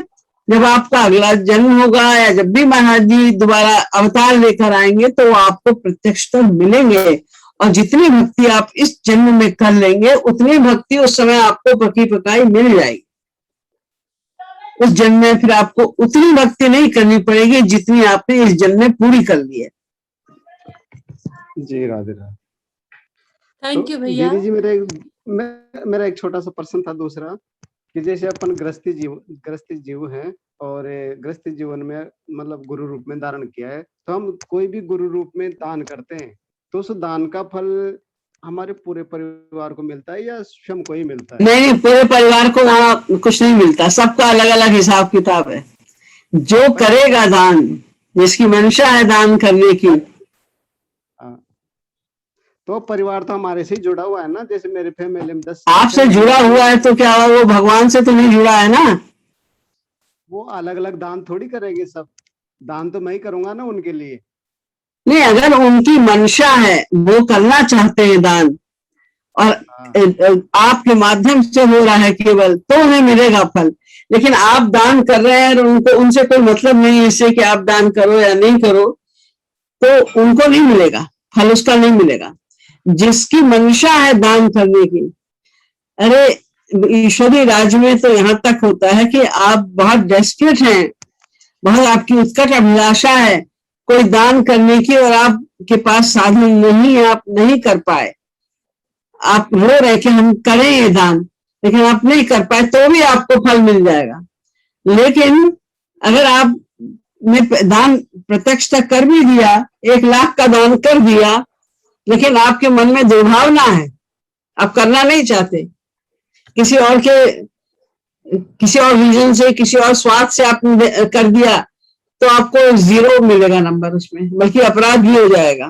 जब आपका अगला जन्म होगा या जब भी महाराज जी दोबारा अवतार लेकर आएंगे, तो वो आपको प्रत्यक्षतः मिलेंगे, और जितनी भक्ति आप इस जन्म में कर लेंगे, उतनी भक्ति उस समय आपको पकी पकाई मिल जाएगी। उस जन्म में फिर आपको उतनी भक्ति नहीं करनी पड़ेगी जितनी आपने इस जन्म में पूरी कर ली है। जी राधे राधे। थैंक यू भैया। दीदी जी मेरा एक छोटा सा प्रश्न था दूसरा, कि जैसे अपन गृहस्थी जीव हैं, और गृहस्थी जीवन में मतलब गुरु रूप में धारण किया है, तो हम कोई भी गुरु रूप में दान करते हैं, तो उस दान का फल हमारे पूरे परिवार को मिलता है या स्वयं को ही मिलता है? नहीं, पूरे परिवार को वहां कुछ नहीं मिलता, सबका अलग अलग हिसाब किताब है। जो करेगा दान, जिसकी मंशा है दान करने की। तो परिवार तो हमारे से ही जुड़ा हुआ है ना, जैसे मेरे फैमिली में 10 आपसे जुड़ा हुआ है तो क्या वो भगवान से तो नहीं जुड़ा है ना? वो अलग अलग दान थोड़ी करेंगे, सब दान तो मैं ही करूंगा ना उनके लिए। नहीं, अगर उनकी मंशा है, वो करना चाहते हैं दान, और आपके माध्यम से हो रहा है केवल, तो उन्हें मिलेगा फल। लेकिन आप दान कर रहे हैं और उनको उनसे कोई मतलब नहीं है इससे कि आप दान करो या नहीं करो, तो उनको नहीं मिलेगा। फल उसका नहीं मिलेगा। जिसकी मंशा है दान करने की, अरे ईश्वरी राज्य में तो यहाँ तक होता है कि आप बहुत डेस्परेट हैं, बहुत आपकी उत्कट अभिलाषा है कोई दान करने की, और आपके पास साधन नहीं है, आप नहीं कर पाए, आप रो रहे कि हम करें ये दान, लेकिन आप नहीं कर पाए, तो भी आपको फल मिल जाएगा। लेकिन अगर आप ने दान प्रत्यक्ष तक कर भी दिया, 1 लाख का दान कर दिया, लेकिन आपके मन में दुर्भावना है, आप करना नहीं चाहते, किसी और विजन से, किसी और स्वार्थ से आपने कर दिया, तो आपको 0 मिलेगा नंबर उसमें, बल्कि अपराध भी हो जाएगा।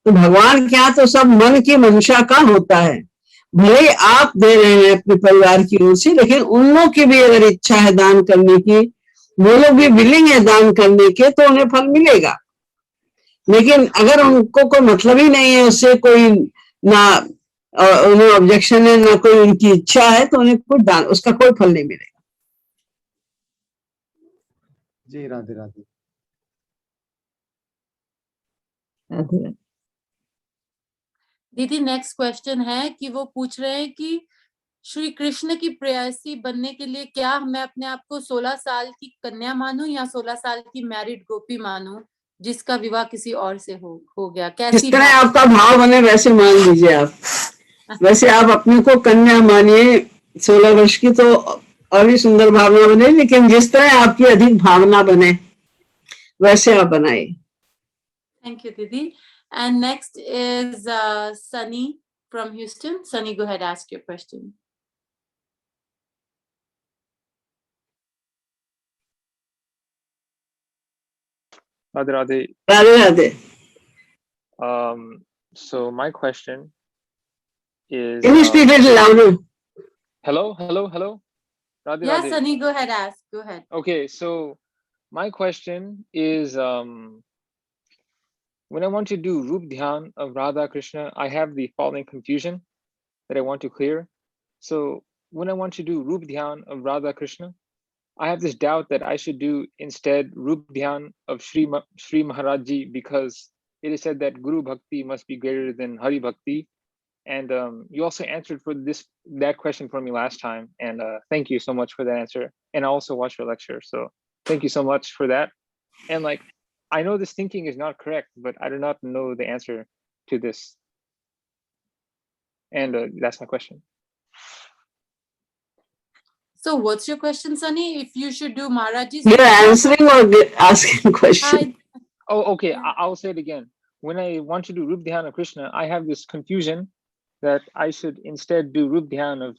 तो भगवान के यहाँ तो सब मन की मंशा का होता है, भले आप दे रहे हैं अपने परिवार की ओर से, लेकिन उन लोग की भी अगर इच्छा है दान करने की, वो लोग भी विलिंग है दान करने के, तो उन्हें फल मिलेगा। लेकिन अगर उनको कोई मतलब ही नहीं है उससे, कोई ना उन्हें ऑब्जेक्शन है, ना कोई उनकी इच्छा है, तो उन्हें कोई दान, उसका कोई फल नहीं मिलेगा। जी राधे राधे। राधे राधे। दीदी नेक्स्ट क्वेश्चन है कि वो पूछ रहे हैं कि श्री कृष्ण की प्रेयसी बनने के लिए क्या मैं अपने आप को 16 साल की कन्या मानूं या 16 साल की मैरिड गोपी मानूं जिसका विवाह किसी और से हो गया? जिस तरह आपका भाव बने वैसे मान लीजिए आप। वैसे आप अपने को कन्या मानिए, 16 वर्ष की तो और भी सुंदर भावना बने, लेकिन जिस तरह आपकी अधिक भावना बने वैसे आप बनाइए। थैंक यू दीदी। And next is Sunny from Houston. Sunny, go ahead, ask your question. Radhe Radhe. Radhe Radhe. So my question is. Can you speak a little louder? Hello. Radhe Yeah, Radhe. Sunny, go ahead, ask. Go ahead. Okay, so my question is, when I want to do Roop Dhyan of Radha Krishna, I have the following confusion that I want to clear. So when I want to do Roop Dhyan of Radha Krishna, I have this doubt that I should do instead Roop Dhyan of Sri Maharaj Ji, because it is said that Guru Bhakti must be greater than Hari Bhakti. And you also answered for that question for me last time. And thank you so much for that answer. And I also watched your lecture. So thank you so much for that. And like, I know this thinking is not correct, but I do not know the answer to this. And that's my question. So what's your question, Sunny? If you should do Maharaj's... You're answering or asking question? Oh, okay. I'll say it again. When I want to do Roop Dhyan of Krishna, I have this confusion that I should instead do Roop Dhyan of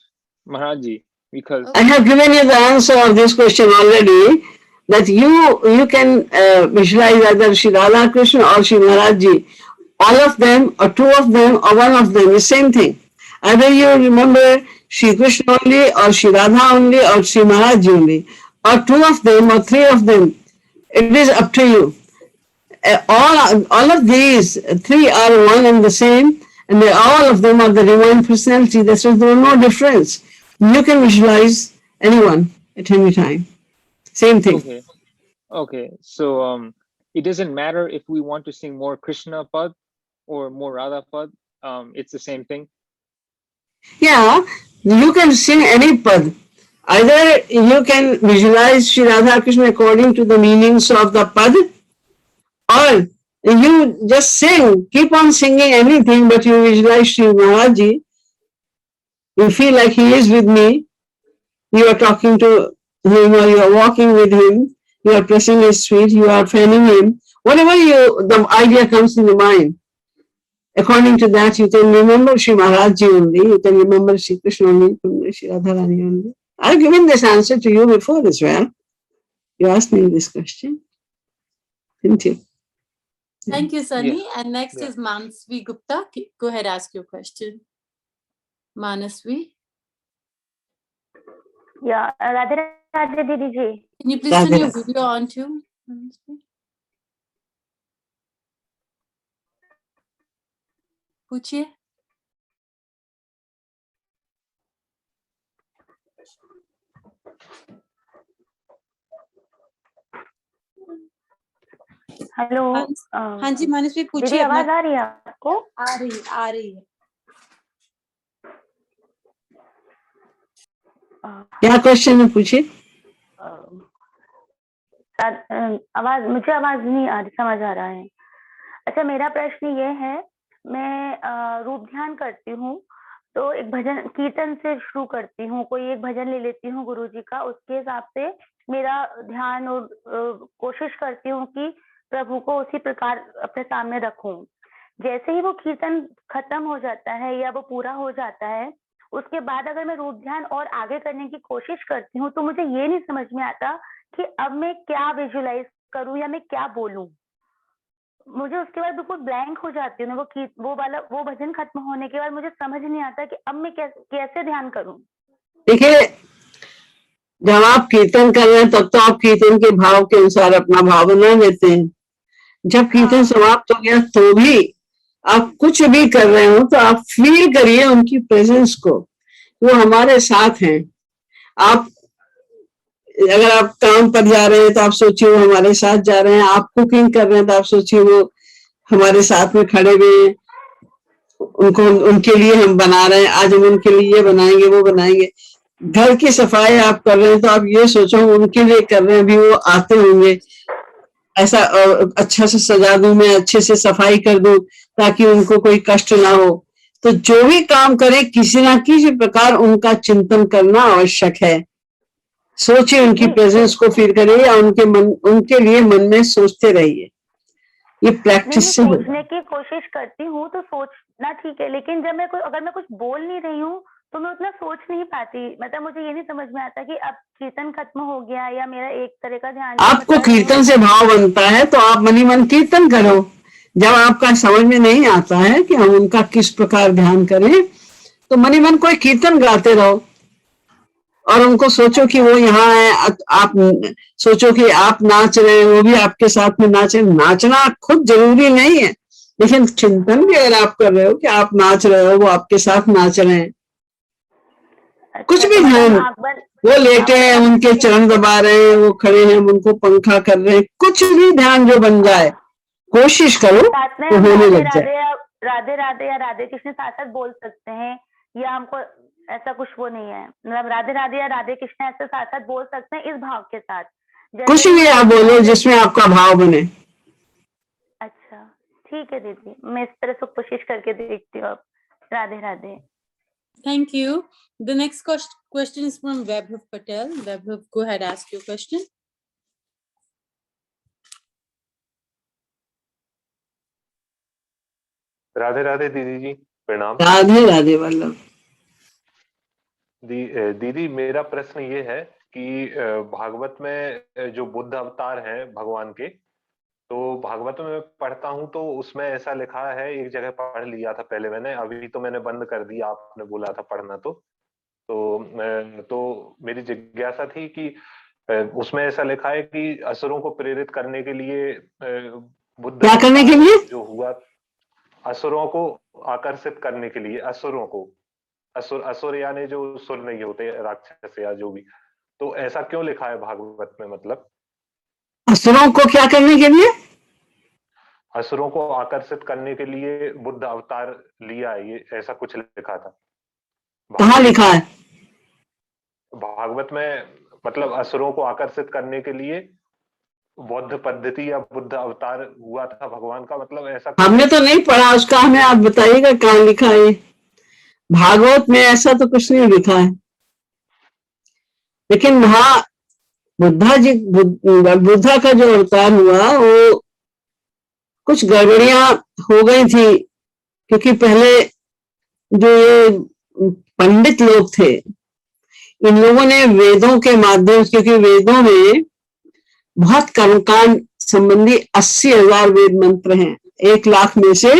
Maharaj Ji, because... I have given you the answer of this question already, that you can visualize either Shri Radha Krishna or Shri Maharaj Ji, all of them or 2 of them or 1 of them, the same thing. Either you remember Shri Krishna only or Shri Radha only or Shri Maharaj Ji only, or 2 of them or 3 of them. It is up to you. All of these 3 are one and the same, and all of them are the divine personality. That's why there is no difference. You can visualize anyone at any time. Same thing. Okay. So it doesn't matter if we want to sing more Krishna Pad or more Radha Pad. It's the same thing. Yeah, you can sing any pad. Either you can visualize Shri Radha Krishna according to the meanings of the pad, or you just sing, keep on singing anything, but you visualize Shri Maharaj Ji. You feel like he is with me. You are talking to him, or you are walking with him. You are pressing his feet. You are fanning him. Whatever the idea comes in the mind. According to that, you can remember Shri Maharaj Ji only, you can remember Shri Krishna only, Shri Radharani only. I've given this answer to you before as well. You asked me this question, didn't you? Thank you, Sunny. Yeah. And next is Manasvi Gupta. Go ahead, ask your question. Manasvi. Yeah, Radhe Radhe Didi ji. Can you please turn your video on too, Manasvi? पूछिए। Hello. हाँ जी मानसवी पूछिए। आवाज आ रही है? आपको? आ रही है। क्या क्वेश्चन है, पूछिए। मुझे आवाज नहीं आ रही, समझ आ रहा है। अच्छा, मेरा प्रश्न ये है, मैं रूप ध्यान करती हूँ तो एक भजन कीर्तन से शुरू करती हूँ, कोई एक भजन ले लेती हूँ गुरु जी का, उसके हिसाब से मेरा ध्यान और कोशिश करती हूँ कि प्रभु को उसी प्रकार अपने सामने रखूं। जैसे ही वो कीर्तन खत्म हो जाता है या वो पूरा हो जाता है, उसके बाद अगर मैं रूप ध्यान और आगे करने की कोशिश करती हूँ तो मुझे ये नहीं समझ में आता कि अब मैं क्या विजुलाइज करूं या मैं क्या बोलूं। मुझे उसके बाद बिल्कुल ब्लैंक हो जाती हूँ। वो भजन खत्म होने के बाद मुझे समझ नहीं आता कि अब मैं कैसे ध्यान करूं। देखिए, जब आप कीर्तन कर रहे हैं तब तो आप कीर्तन के भाव के अनुसार अपना भाव बना लेते हैं। जब कीर्तन समाप्त हो गया तो भी आप कुछ भी कर रहे हो तो आप फील करिए उनकी प्रेजेंस को, वो हमारे साथ हैं। आप अगर आप काम पर जा रहे हैं तो आप सोचिए वो हमारे साथ जा रहे हैं। आप कुकिंग कर रहे हैं तो आप सोचिए वो हमारे साथ में खड़े हुए हैं, उनके लिए हम बना रहे हैं, आज हम उनके लिए ये बनाएंगे वो बनाएंगे। घर की सफाई आप कर रहे हैं तो आप ये सोचो उनके लिए कर रहे हैं, अभी वो आते होंगे, ऐसा अच्छा से सजा दूं, मैं अच्छे से सफाई कर दूं ताकि उनको कोई कष्ट ना हो। तो जो भी काम करें किसी ना किसी प्रकार उनका चिंतन करना आवश्यक है। सोचिए, उनकी प्रेजेंस को फील करिए या उनके लिए मन में सोचते रहिए। ये प्रैक्टिस से सोचने की कोशिश करती हूँ तो सोचना ठीक है, लेकिन जब अगर मैं कुछ बोल नहीं रही हूँ तो मैं उतना सोच नहीं पाती। मतलब मुझे ये नहीं समझ में आता कि अब कीर्तन खत्म हो गया या मेरा एक तरह का ध्यान। आपको कीर्तन से भाव बनता है तो आप मनी मन कीर्तन करो। जब आपका समझ में नहीं आता है कि हम उनका किस प्रकार ध्यान करें तो मनी मन कोई कीर्तन गाते रहो और उनको सोचो कि वो यहाँ है। आप सोचो कि आप नाच रहे हैं, वो भी आपके साथ में नाचे। नाचना खुद जरूरी नहीं है, लेकिन चिंतन भी अगर आप कर रहे हो कि आप नाच रहे हो, वो आपके साथ नाच रहे हैं। कुछ भी ध्यान, वो लेटे हैं उनके चरण दबा रहे हैं, वो खड़े हैं उनको पंखा कर रहे हैं, कुछ भी ध्यान जो बन जाए कोशिश करो तो होने लग जाए। राधे राधे या राधे कृष्ण साथ साथ बोल सकते हैं या हमको ऐसा कुछ वो नहीं है। मतलब राधे राधे या राधे कृष्ण ऐसे साथ साथ बोल सकते हैं इस भाव के साथ। कुछ भी आप बोलो जिसमें आपका भाव बने। अच्छा, ठीक है दीदी, मैं इस तरह से कोशिश करके देखती हूँ। Radhe Radhe. Thank you. The next question is from Vaibhav Patel. Vaibhav, go ahead, ask your question. Radhe Radhe दीदी जी, प्रणाम। राधे राधे वल्लभ। दीदी, मेरा प्रश्न ये है कि भागवत में जो बुद्ध अवतार हैं भगवान के, तो भागवत में पढ़ता हूँ तो उसमें ऐसा लिखा है, एक जगह पढ़ लिया था पहले मैंने, अभी तो मैंने बंद कर दिया, आपने बोला था पढ़ना। तो मेरी जिज्ञासा थी कि उसमें ऐसा लिखा है कि असुरों को प्रेरित करने के लिए बुद्ध क्या करने के लिए जो हुआ, असुरों को आकर्षित करने के लिए, असुरों को, असुर यानी जो सुर नहीं होते, राक्षस या जो भी, तो ऐसा क्यों लिखा है भागवत में? मतलब असुरों को क्या करने के लिए? असुरों को आकर्षित करने के लिए बुद्ध अवतार लिया है, ये ऐसा कुछ लिखा था। कहाँ लिखा है? भागवत में, मतलब असुरों को आकर्षित करने के लिए बौद्ध पद्धति या बुद्ध अवतार हुआ था भगवान का, मतलब ऐसा। हमने तो नहीं पढ़ा उसका, हमें आप बताइएगा कहाँ लिखा है। भागवत में ऐसा तो कुछ नहीं लिखा है, लेकिन वहां बुद्धा का जो अवतार हुआ वो कुछ गड़बड़ियां हो गई थी, क्योंकि पहले जो ये पंडित लोग थे, इन लोगों ने वेदों के माध्यम, क्योंकि वेदों में बहुत कर्मकांड संबंधी 80,000 वेद मंत्र हैं, 1 लाख में से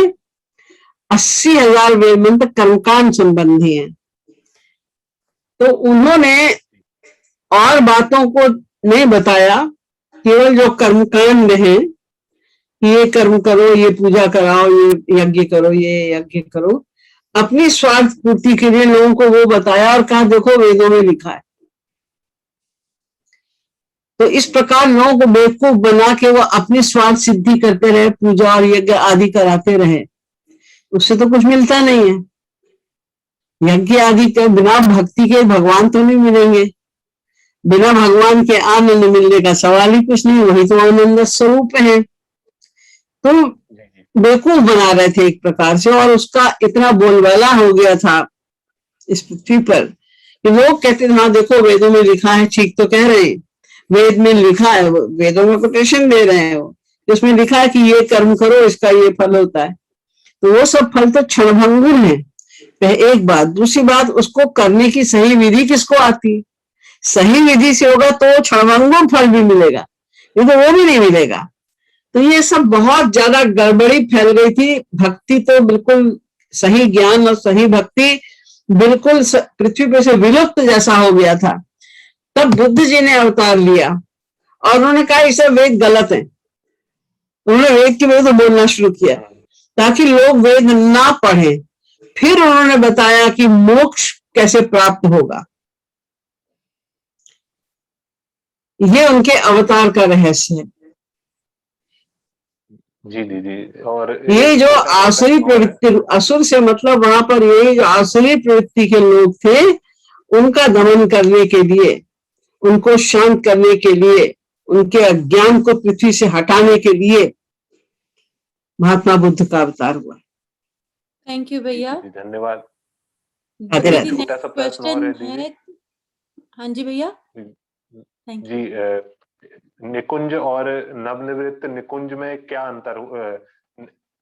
80,000 वेद मंत्र कर्मकांड संबंधी हैं। तो उन्होंने और बातों को नहीं बताया, केवल जो कर्मकांड है, ये कर्म करो, ये पूजा कराओ, ये यज्ञ करो, ये यज्ञ करो, अपनी स्वार्थ पूर्ति के लिए लोगों को वो बताया और कहा देखो वेदों में लिखा है। तो इस प्रकार लोगों को बेवकूफ बना के वो अपनी स्वार्थ सिद्धि करते रहे, पूजा और यज्ञ आदि कराते रहे। उससे तो कुछ मिलता नहीं है। यज्ञ आदि के बिना भक्ति के भगवान तो नहीं मिलेंगे, बिना भगवान के आनंद मिलने का सवाल ही कुछ नहीं, वही तो आनंद स्वरूप है। तो बेवकूफ बना रहे थे एक प्रकार से, और उसका इतना बोलबाला हो गया था इस पृथ्वी पर कि लोग कहते थे हाँ देखो वेदों में लिखा है, ठीक तो कह रहे हैं, वेद में लिखा है, वेदों में कोटेशन दे रहे हैं वो, जिसमें लिखा है कि ये कर्म करो इसका ये फल होता है। तो वो सब फल तो क्षणभंगुर है, एक बात। दूसरी बात, उसको करने की सही विधि किसको आती? सही विधि से होगा तो क्षणभंगुर फल भी मिलेगा, ये तो वो भी नहीं मिलेगा। तो ये सब बहुत ज्यादा गड़बड़ी फैल गई थी। भक्ति तो बिल्कुल सही ज्ञान और सही भक्ति बिल्कुल पृथ्वी पर से विलुप्त जैसा हो गया था। तब बुद्ध जी ने अवतार लिया और उन्होंने कहा ये सब वेद गलत है। उन्होंने वेद के विरुद्ध बोलना शुरू किया ताकि लोग वेद ना पढ़े। फिर उन्होंने बताया कि मोक्ष कैसे प्राप्त होगा। ये उनके अवतार का रहस्य है। जी दीदी। और ये जो आसुरी प्रवृत्ति, असुर से मतलब वहां पर ये जो आसुरी प्रवृत्ति के लोग थे, उनका दमन करने के लिए, उनको शांत करने के लिए, उनके अज्ञान को पृथ्वी से हटाने के लिए महात्मा बुद्ध का अवतार हुआ। थैंक यू भैया, धन्यवाद। छोटा सा क्वेश्चन है। हाँ जी भैया, थैंक यू जी। निकुंज और नवनिवृत्त निकुंज में क्या अंतर?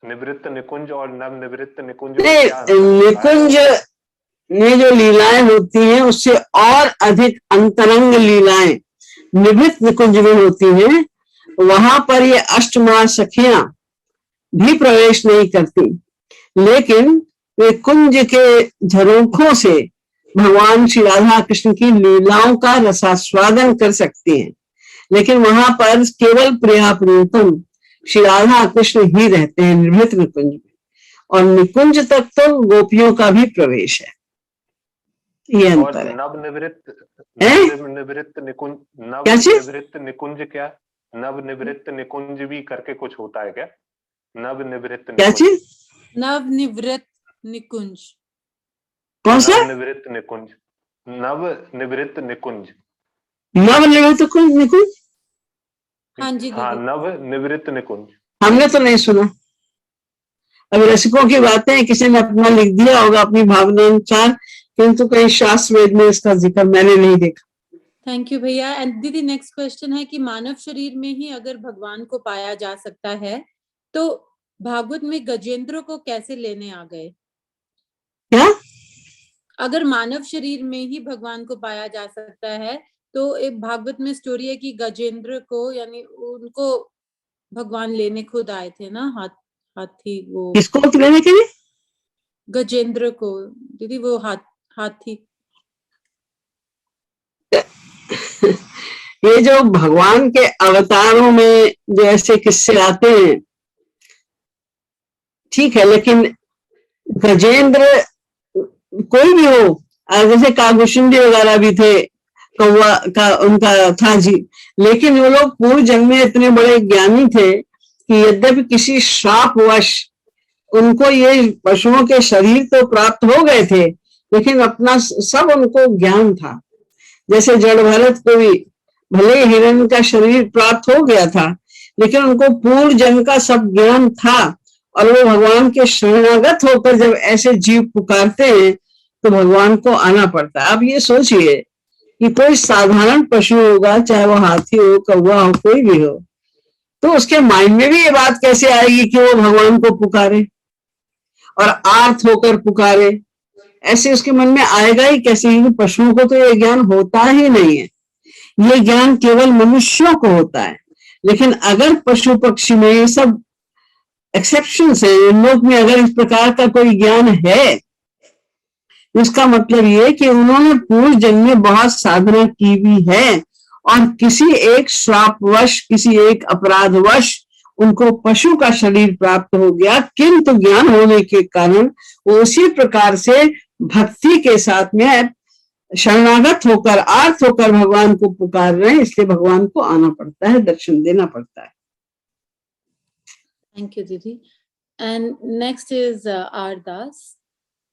निवृत्त निकुंज और नवनिवृत्त निकुंज में क्या अंतर? निकुंज में जो लीलाएं होती हैं उससे और अधिक अंतरंग लीलाएं निवृत्त निकुंज में होती हैं। वहां पर ये अष्टमा सखियां भी प्रवेश नहीं करती, लेकिन वे कुंज के झरोखों से भगवान श्री राधा कृष्ण की लीलाओं का रसास्वादन कर सकती हैं। लेकिन वहां पर केवल प्रिया प्रियतम श्री राधा कृष्ण ही रहते हैं निवृत्त निकुंज में, और निकुंज तक तो गोपियों का भी प्रवेश है। ये अंतर है। नवनिवृत्त निकुंज, नवनिवृत्त निकुंज क्या? नवनिवृत्त निकुंज भी करके कुछ होता है क्या? नवनिवृत्त क्या चीज? नवनिवृत्त निकुंज कौन सा? नवनिवृत्त निकुंज, नवनिवृत्त निकुंज, नवनिवृत्त निकुंज। हाँ जी, हाँ, नवनिवृत्त निकुंज हमने तो नहीं सुना। अभी रसिकों की बातें किसी ने अपना लिख दिया होगा अपनी भावना अनुसार, किंतु कहीं शास्त्र वेद में इसका जिक्र मैंने नहीं देखा। थैंक यू भैया। एंड दीदी नेक्स्ट क्वेश्चन है कि मानव शरीर में ही अगर भगवान को पाया जा सकता है तो भागवत में गजेंद्र को कैसे लेने आ गए? क्या? अगर मानव शरीर में ही भगवान को पाया जा सकता है तो एक भागवत में स्टोरी है कि गजेंद्र को, यानी उनको भगवान लेने खुद आए थे ना, हाथी। वो किसको लेने के लिए? गजेंद्र को दीदी, वो हाथी। ये जो भगवान के अवतारों में जो ऐसे किस्से आते हैं ठीक है, लेकिन गजेंद्र कोई भी हो, जैसे कागभूषण वगैरह भी थे, कौवा का उनका था जी, लेकिन वो लोग पूर्व जन्म में इतने बड़े ज्ञानी थे कि यद्यपि किसी श्रापवश उनको ये पशुओं के शरीर तो प्राप्त हो गए थे, लेकिन अपना सब उनको ज्ञान था। जैसे जड़ भरत को भी भले हिरण का शरीर प्राप्त हो गया था, लेकिन उनको पूर्व जन्म का सब ज्ञान था, और वो भगवान के शरणागत होकर जब ऐसे जीव पुकारते हैं तो भगवान को आना पड़ता है। अब ये सोचिए कि कोई साधारण पशु होगा, चाहे वो हाथी हो, कौवा हो, कोई भी हो, तो उसके माइंड में भी ये बात कैसे आएगी कि वो भगवान को पुकारे और आर्त होकर पुकारे? ऐसे उसके मन में आएगा ही कैसे? पशुओं को तो ये ज्ञान होता ही नहीं है, ये ज्ञान केवल मनुष्यों को होता है। लेकिन अगर पशु पक्षी में ये सब एक्सेप्शंस है, इन लोग में अगर इस प्रकार का कोई ज्ञान है, इसका मतलब ये कि उन्होंने पूर्व जन्म में बहुत साधना की भी है, और किसी एक श्रापवश, किसी एक अपराधवश उनको पशु का शरीर प्राप्त हो गया, किंतु ज्ञान होने के कारण वो उसी प्रकार से भक्ति के साथ में शरणागत होकर, आर्त होकर भगवान को पुकार रहे हैं। इसलिए भगवान को आना पड़ता है, दर्शन देना पड़ता है। थैंक यू दीदी। And next is R. Das.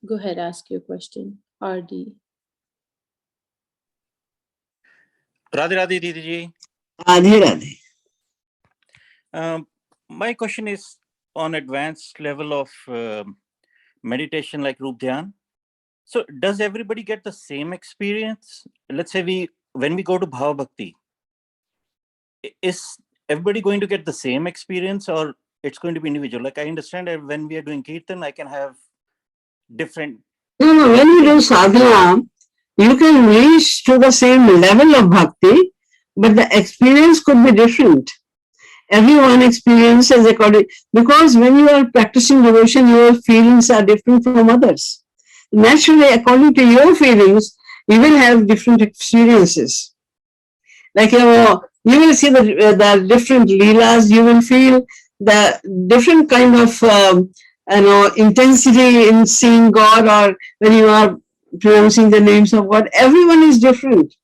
Go ahead, ask your question. RD. Radhe Radhe Didi ji. Radhe Radhe. My question is on advanced level of meditation like Rup Dhyan. So does everybody get the same experience? Let's say when we go to Bhava Bhakti, is everybody going to get the same experience, or it's going to be individual? Like I understand that when we are doing Kirtan, I can have different. No, when you do sadhana, you can reach to the same level of bhakti, but the experience could be different. Everyone experiences according, because when you are practicing devotion, your feelings are different from others. Naturally, according to your feelings, you will have different experiences. Like, you will see the different leelas, you will feel the different kind of, intensity in seeing God, or when you are pronouncing the names of God. Everyone is different.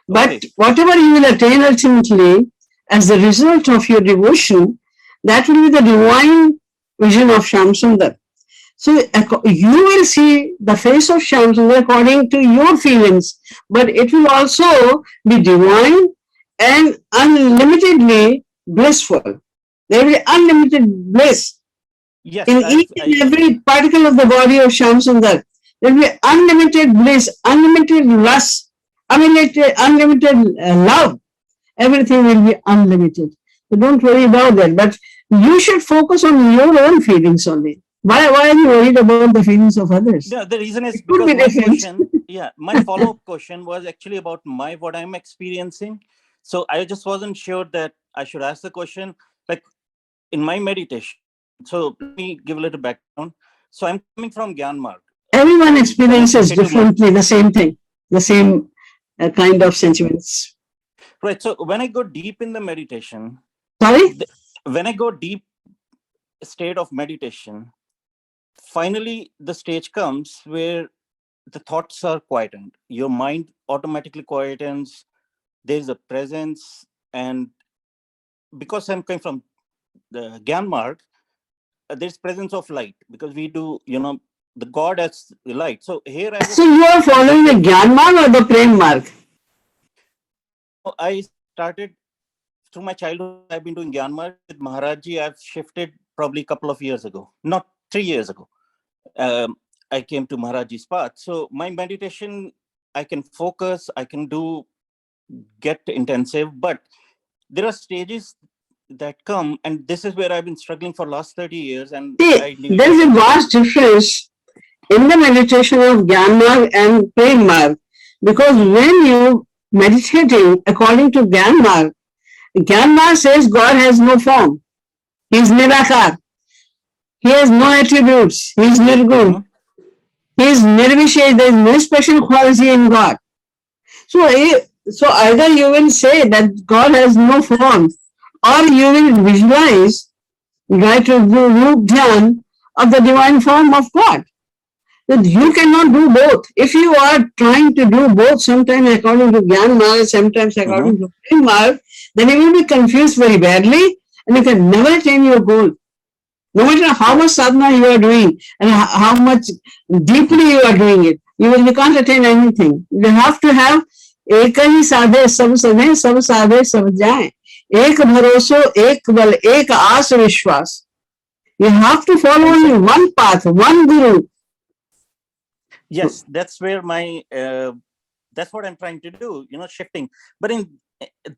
But whatever you will attain ultimately, as the result of your devotion, that will be the divine vision of Shyam Sundar. So you will see the face of Shyam Sundar according to your feelings, but it will also be divine and unlimitedly blissful. There will be unlimited bliss. Yes, in each and every particle of the body of Shyam Sundar. There will be unlimited bliss, unlimited lust, unlimited love. Everything will be unlimited. So don't worry about that. But you should focus on your own feelings only. Why are you worried about the feelings of others? Yeah, the reason is because my question, my follow-up question was actually about what I'm experiencing. So I just wasn't sure that I should ask the question, like in my meditation. So let me give a little background. So I'm coming from Gyan Marg. Everyone experiences differently the same thing, the same kind of sentiments. Right. So when I go deep in the meditation, when I go deep state of meditation, finally the stage comes where the thoughts are quietened. Your mind automatically quietens. There is a presence, and because I'm coming from the Gyan Marg, there's presence of light, because we do, the God as the light. So here So you are following the Gyan Marg or the Prem Marg? I started through my childhood. I've been doing Gyan Marg with Maharaj Ji. I've shifted probably a couple of years ago, not 3 years ago. I came to Maharaj Ji's path. So my meditation, I can focus, I can get intensive, but there are stages that come, and this is where I've been struggling for last 30 years. And there is a vast difference in the meditation of Gyan Marg and Prem Marg, because when you meditating according to Gyan Marg says God has no form. He is Nirakar. He has no attributes. He is Nirgun. He is Nirvishesh. There is no special quality in God. So either you will say that God has no form, or you will visualize, right, to do Rup Dhyan of the divine form of God. You cannot do both. If you are trying to do both, sometimes according to Gyan Marg, sometimes according to Prem Marg, then you will be confused very badly, and you can never attain your goal. No matter how much sadhana you are doing and how much deeply you are doing it, you can't attain anything. You have to have एक ही साधे सब सधे सब साधे सब जाए, एक भरोसो एक बल एक आस विश्वास. You have to follow only one path, one guru. Yes, that's where that's what I'm trying to do, shifting. But in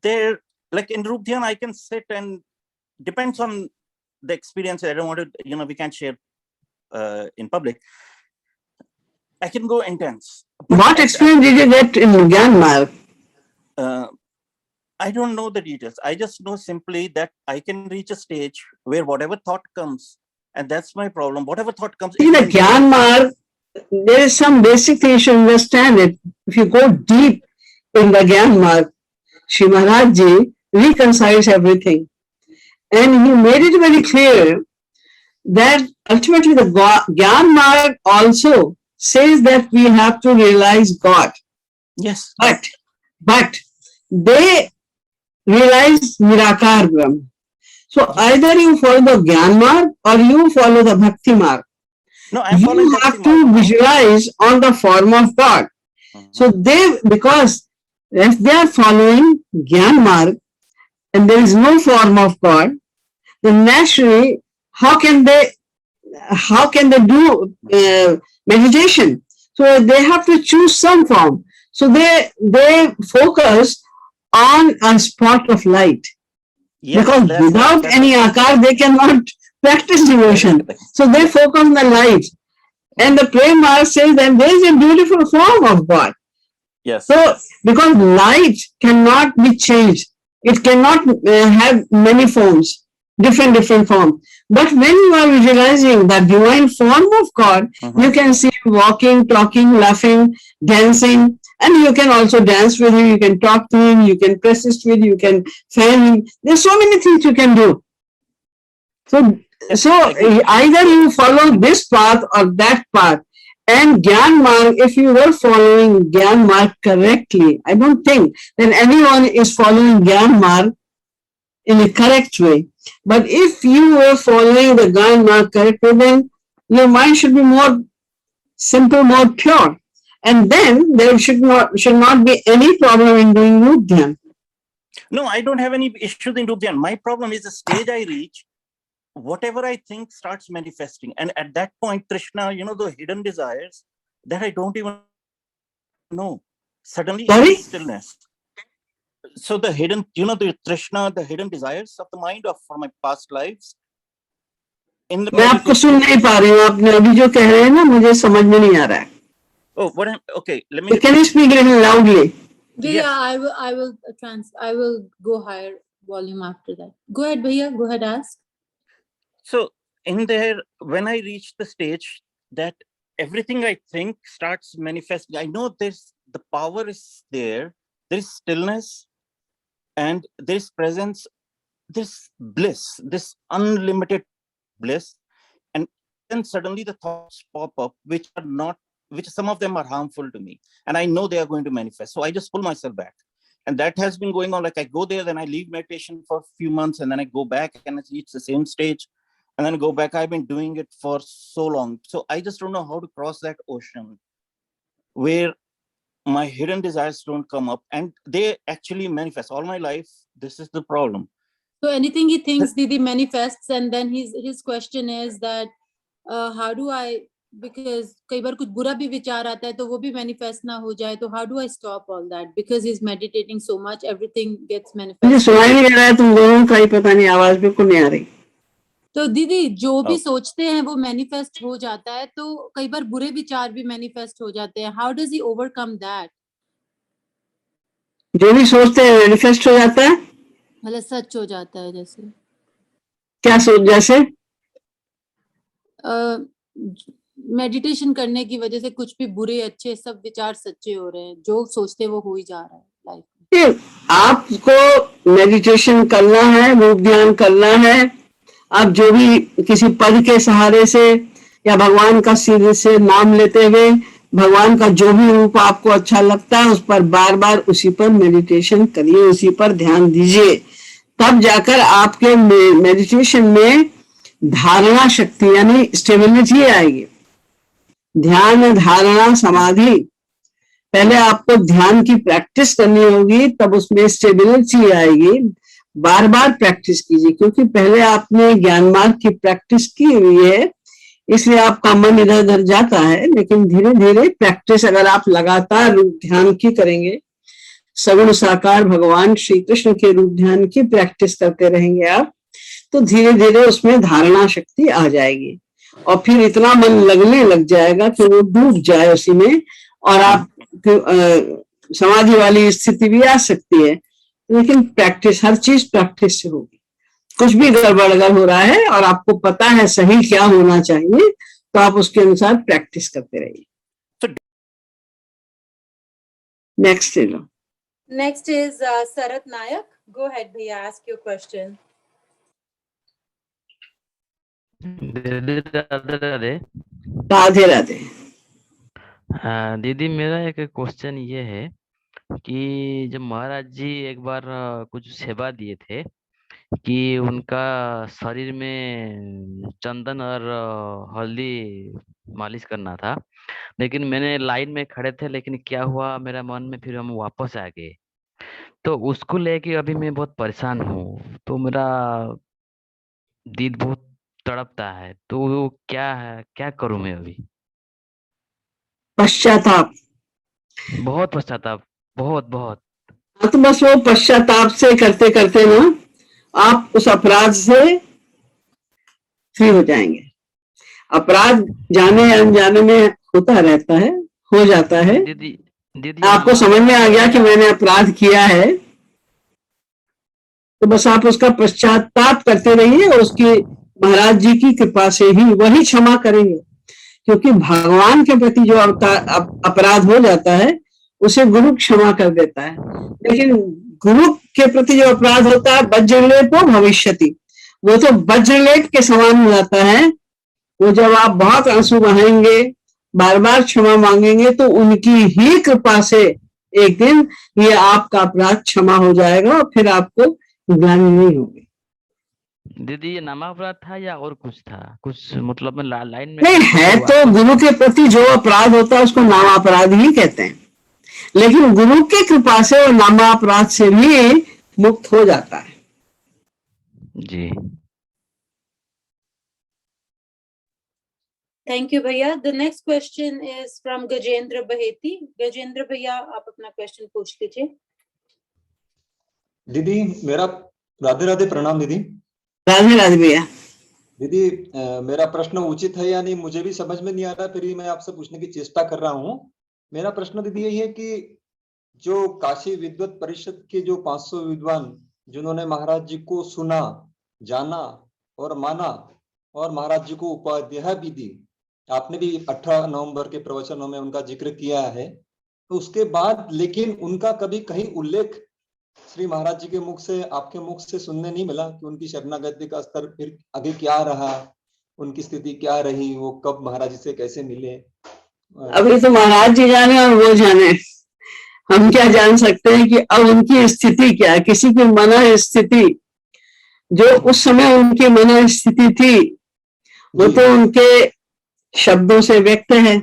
there, like in Rup Dhyan, I can sit, and depends on the experience. I don't want to, we can't share in public. I can go intense. What experience did you get in Gyan Marg? I don't know the details. I just know simply that I can reach a stage where whatever thought comes, and that's my problem. Whatever thought comes. In the Gyan Marg, there is some basic thing you should understand it. If you go deep in the Gyan Marg, Shri Maharaj Ji reconciles everything. And he made it very clear that ultimately the Gyan Marg also says that we have to realize God. Yes. But they realize Nirakar Brahma. So So either you follow the Gyan Marg or you follow the Bhakti Marg. No, I'm You following have Bhakti to Marg. visualize on the form of God. So because if they are following Gyan Marg and there is no form of God, then naturally, how can they do meditation? So they have to choose some form. So they focus on a spot of light. Yes, Because that's without any akar, they cannot practice devotion. So they focus on the light. And the Prem Marg says that there is a beautiful form of God. Yes. So because light cannot be changed, it cannot have many forms, different forms. But when you are visualizing the divine form of God, you can see him walking, talking, laughing, dancing, and you can also dance with him, you can talk to him, you can persist with him, you can fan him. There's so many things you can do. So either you follow this path or that path. And Gyan Marg, if you were following Gyan Marg correctly, I don't think that anyone is following Gyan Marg in a correct way. But if you were following the Gyan Marg correctly, then your mind should be more simple, more pure. And then there should not be any problem in doing Rup Dhyan. No, I don't have any issues in Rup Dhyan. My problem is the stage I reach, whatever I think starts manifesting. And at that point, Trishna, the hidden desires that I don't even know, suddenly is stillness. So the hidden, the Trishna, the hidden desires of the mind for my past lives. मैं आपको सुन नहीं पा रही हूँ, आपने अभी जो कह रहे हैं ना, मुझे समझ में नहीं आ रहा है. Oh, okay, let me. Can you speak a little loudly? Yeah, I will go higher volume after that. Go ahead, Bhaiya. Go ahead, ask. So in there, when I reach the stage that everything I think starts manifesting, I know the power is there. There is stillness, and there is presence. This bliss, this unlimited bliss, and then suddenly the thoughts pop up, which some of them are harmful to me, and I know they are going to manifest. So I just pull myself back, and that has been going on. Like I go there, then I leave meditation for a few months, and then I go back and I reach the same stage, and then I go back. I've been doing it for so long, so I just don't know how to cross that ocean where my hidden desires don't come up, and they actually manifest. All my life, this is the problem. So anything he thinks, Didi, manifests, and then his question is that how do I, because कई बार कुछ बुरा भी विचार आता है तो वो भी manifest ना हो जाए, तो how do I stop all that? Because he's meditating so much, everything gets manifested. मुझे सुनाई नहीं दे रहा है, तुम दोनों का ही पता नहीं, आवाज बिल्कुल नहीं आ रही. तो दीदी जो भी सोचते हैं वो मैनिफेस्ट हो जाता है, तो कई बार बुरे विचार भी मैनिफेस्ट हो जाते हैं. How does he overcome that? जो भी सोचते हैं मैनिफेस्ट हो जाता है, मतलब सच हो जाता है. जैसे क्या सोच, जैसे मेडिटेशन करने की वजह से कुछ भी बुरे अच्छे सब विचार सच्चे हो रहे हैं, जो सोचते वो हो ही जा रहा है लाइफ में. आपको मेडिटेशन करना है, रूप ध्यान करना है. आप जो भी किसी पद के सहारे से या भगवान का सीधे से नाम लेते हुए भगवान का जो भी रूप आपको अच्छा लगता है उस पर बार बार उसी पर मेडिटेशन करिए, उसी पर ध्यान दीजिए. तब जाकर आपके मेडिटेशन में धारणा शक्ति यानी स्टेबिलिटी आएगी. ध्यान, धारणा, समाधि, पहले आपको ध्यान की प्रैक्टिस करनी होगी, तब उसमें स्टेबिलिटी आएगी. बार बार प्रैक्टिस कीजिए, क्योंकि पहले आपने ज्ञान मार्ग की प्रैक्टिस की हुई है, इसलिए आपका मन इधर उधर जाता है. लेकिन धीरे धीरे प्रैक्टिस अगर आप लगातार रूप ध्यान की करेंगे, सगुण साकार भगवान श्री कृष्ण के रूप ध्यान की प्रैक्टिस करते रहेंगे आप, तो धीरे धीरे उसमें धारणा शक्ति आ जाएगी और फिर इतना मन लगने लग जाएगा कि वो डूब जाए उसी में, और आप समाधि वाली स्थिति भी आ सकती है. लेकिन प्रैक्टिस, हर चीज प्रैक्टिस से होगी. कुछ भी गड़बड़ अगर हो रहा है और आपको पता है सही क्या होना चाहिए, तो आप उसके अनुसार प्रैक्टिस करते रहिए. Next is Sarat Nayak. Go ahead, bhaiya, ask your question. Radhe Radhe. दीदी मेरा एक क्वेश्चन ये है कि जब महाराज जी एक बार कुछ सेवा दिए थे, कि उनका शरीर में चंदन और हल्दी मालिश करना था, लेकिन मैंने लाइन में खड़े थे, लेकिन क्या हुआ मेरा मन में, फिर हम वापस आ गए। तो उसको लेके अभी मैं बहुत परेशान हूँ, तो मेरा दिल बहुत तड़पता है, तो वो क्या है, क्या करूं मैं अभी? पश्चाताप। बहुत पश्चाताप, बहुत बहुत। हाँ, तो बस वो पश्चाताप से करते करते ना आप उस अपराध से फ्री हो जाएंगे। अपराध जाने अनजाने में होता रहता है, हो जाता है। दीदी आपको समझ में आ गया कि मैंने अपराध किया है, तो बस आप उसका पश्चाताप करते रहिए और उसकी महाराज जी की कृपा से ही वही क्षमा करेंगे, क्योंकि भगवान के प्रति जो अपराध हो जाता है उसे गुरु क्षमा कर देता है, लेकिन गुरु के प्रति जो अपराध होता है वज्रलेपो भविष्यति, वो तो वज्रलेप के समान हो जाता है। वो जब आप बहुत आंसू बहाएंगे, बार बार क्षमा मांगेंगे, तो उनकी ही कृपा से एक दिन ये आपका अपराध क्षमा हो जाएगा और फिर आपको ग्लानि नहीं होगी। दीदी ये नामा अपराध था या और कुछ था? कुछ मतलब में लाइन में नहीं है, तो गुरु के प्रति जो अपराध होता है उसको नामा अपराध ही कहते हैं, लेकिन गुरु की कृपा से वो नामा अपराध से भी मुक्त हो जाता है। जी थैंक यू भैया। The next question is from Gajendra Baheti. Gajendra भैया आप अपना क्वेश्चन पूछ लीजिए। दीदी मेरा राधे राधे प्रणाम दीदी। राधे राधे भैया। दीदी मेरा प्रश्न उचित है या नहीं मुझे भी समझ में नहीं आ रहा, फिर भी मैं आपसे पूछने की चेष्टा कर रहा हूँ। मेरा प्रश्न दीदी यही है कि जो काशी विद्वत परिषद के जो 500 विद्वान जिन्होंने महाराज जी को सुना, जाना और माना और महाराज जी को उपाध्याय भी दी, आपने भी 18 नवंबर के प्रवचनों में उनका जिक्र किया है, तो उसके बाद लेकिन उनका कभी कहीं उल्लेख श्री महाराज जी के मुख से, आपके मुख से सुनने नहीं मिला कि उनकी शरणागति का स्तर फिर आगे क्या रहा, उनकी स्थिति क्या रही, वो कब महाराज जी से कैसे मिले। अभी तो महाराज जी जाने और वो जाने, हम क्या जान सकते हैं कि अब उनकी स्थिति क्या है। किसी की मन स्थिति जो उस समय उनकी मन स्थिति थी वो तो उनके शब्दों से व्यक्त है,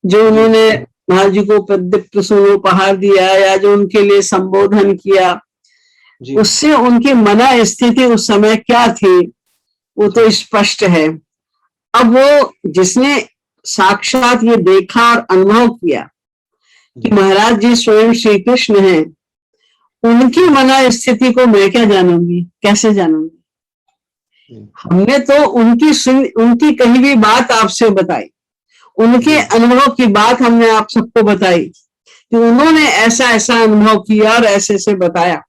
जो उन्होंने महाराज जी को प्रदीप्त उपहार दिया या जो उनके लिए संबोधन किया, उससे उनकी मना स्थिति उस समय क्या थी वो तो स्पष्ट है। अब वो जिसने साक्षात ये देखा और अनुभव किया कि महाराज जी स्वयं श्री कृष्ण हैं, उनकी मना स्थिति को मैं क्या जानूंगी, कैसे जानूंगी। हमने तो उनकी कही भी बात आपसे बताई, उनके अनुभव की बात हमने आप सबको बताई कि उन्होंने ऐसा ऐसा अनुभव किया और ऐसे ऐसे बताया।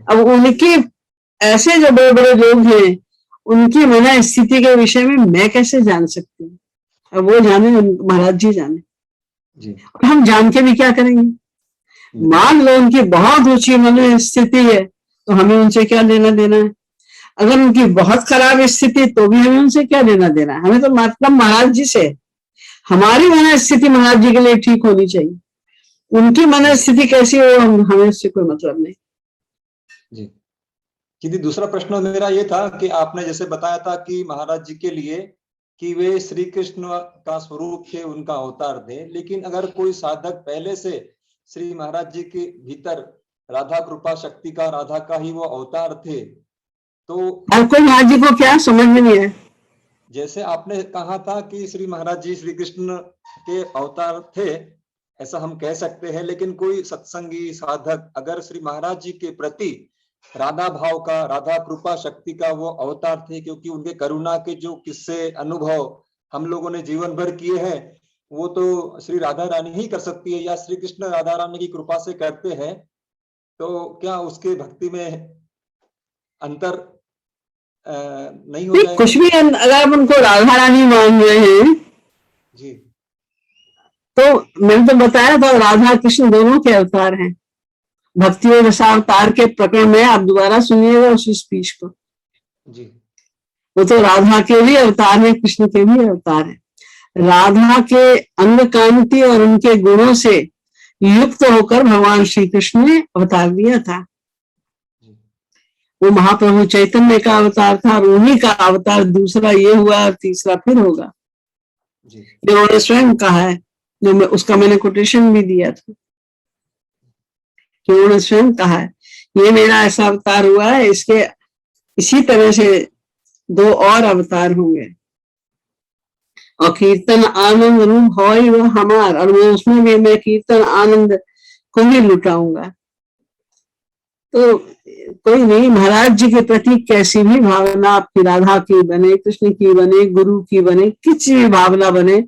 अब उनके ऐसे जो बड़े बड़े लोग हैं उनकी मना स्थिति के विषय में मैं कैसे जान सकती हूँ। अब वो जाने, महाराज जी जाने। और हम जान के भी क्या करेंगे। मान लो उनकी बहुत ऊंची मन स्थिति है तो हमें उनसे क्या लेना देना है। अगर उनकी बहुत खराब स्थिति तो भी हमें उनसे क्या लेना देना है। हमें तो मतलब महाराज जी से, हमारी मन स्थिति महाराज जी के लिए ठीक होनी चाहिए, उनकी मन स्थिति कैसी हो हमें उससे कोई मतलब नहीं। जी दीदी, दूसरा प्रश्न मेरा ये था कि आपने जैसे बताया था कि महाराज जी के लिए कि वे श्री कृष्ण का स्वरूप थे, उनका अवतार थे, लेकिन अगर कोई साधक पहले से श्री महाराज जी के भीतर राधा कृपा शक्ति का, राधा का ही वो अवतार थे, तो आपको महाराज जी को क्या समझ में नहीं है। जैसे आपने कहा था कि श्री महाराज जी श्री कृष्ण के अवतार थे, ऐसा हम कह सकते हैं, लेकिन कोई सत्संगी साधक अगर श्री महाराज जी के प्रति राधा भाव का, राधा कृपा शक्ति का वो अवतार थे, क्योंकि उनके करुणा के जो किस्से अनुभव हम लोगों ने जीवन भर किए हैं वो तो श्री राधा रानी ही कर सकती है या श्री कृष्ण राधा रानी की कृपा से करते हैं, तो क्या उसके भक्ति में अंतर नहीं हो जाएगा? कुछ भी अगर आप उनको राधा रानी मान रहे हैं जी, तो मैंने तो बताया था राधा कृष्ण दोनों के अवतार हैं। भक्ति और रसावतार के प्रकरण में आप दोबारा सुनिएगा उस स्पीच को जी। वो तो राधा के भी अवतार है, कृष्ण के भी अवतार है। राधा के अंग कांति और उनके गुणों से युक्त होकर भगवान श्री कृष्ण ने अवतार दिया था। वो महाप्रभु चैतन्य का अवतार था और उन्हीं का अवतार दूसरा ये हुआ और तीसरा फिर होगा। ये उन्होंने स्वयं कहा है, जो मैं उसका मैंने कोटेशन भी दिया था कि उन्होंने स्वयं कहा है ये मेरा ऐसा अवतार हुआ है, इसके इसी तरह से 2 और अवतार होंगे और कीर्तन आनंद रूप हो ही वो हमार, और मैं उसमें भी मैं कीर्तन आनंद को ही लुटाऊंगा। तो कोई नहीं, महाराज जी के प्रति कैसी भी भावना आपकी, राधा की बने, कृष्ण की बने, गुरु की बने, किसी भी भावना बने,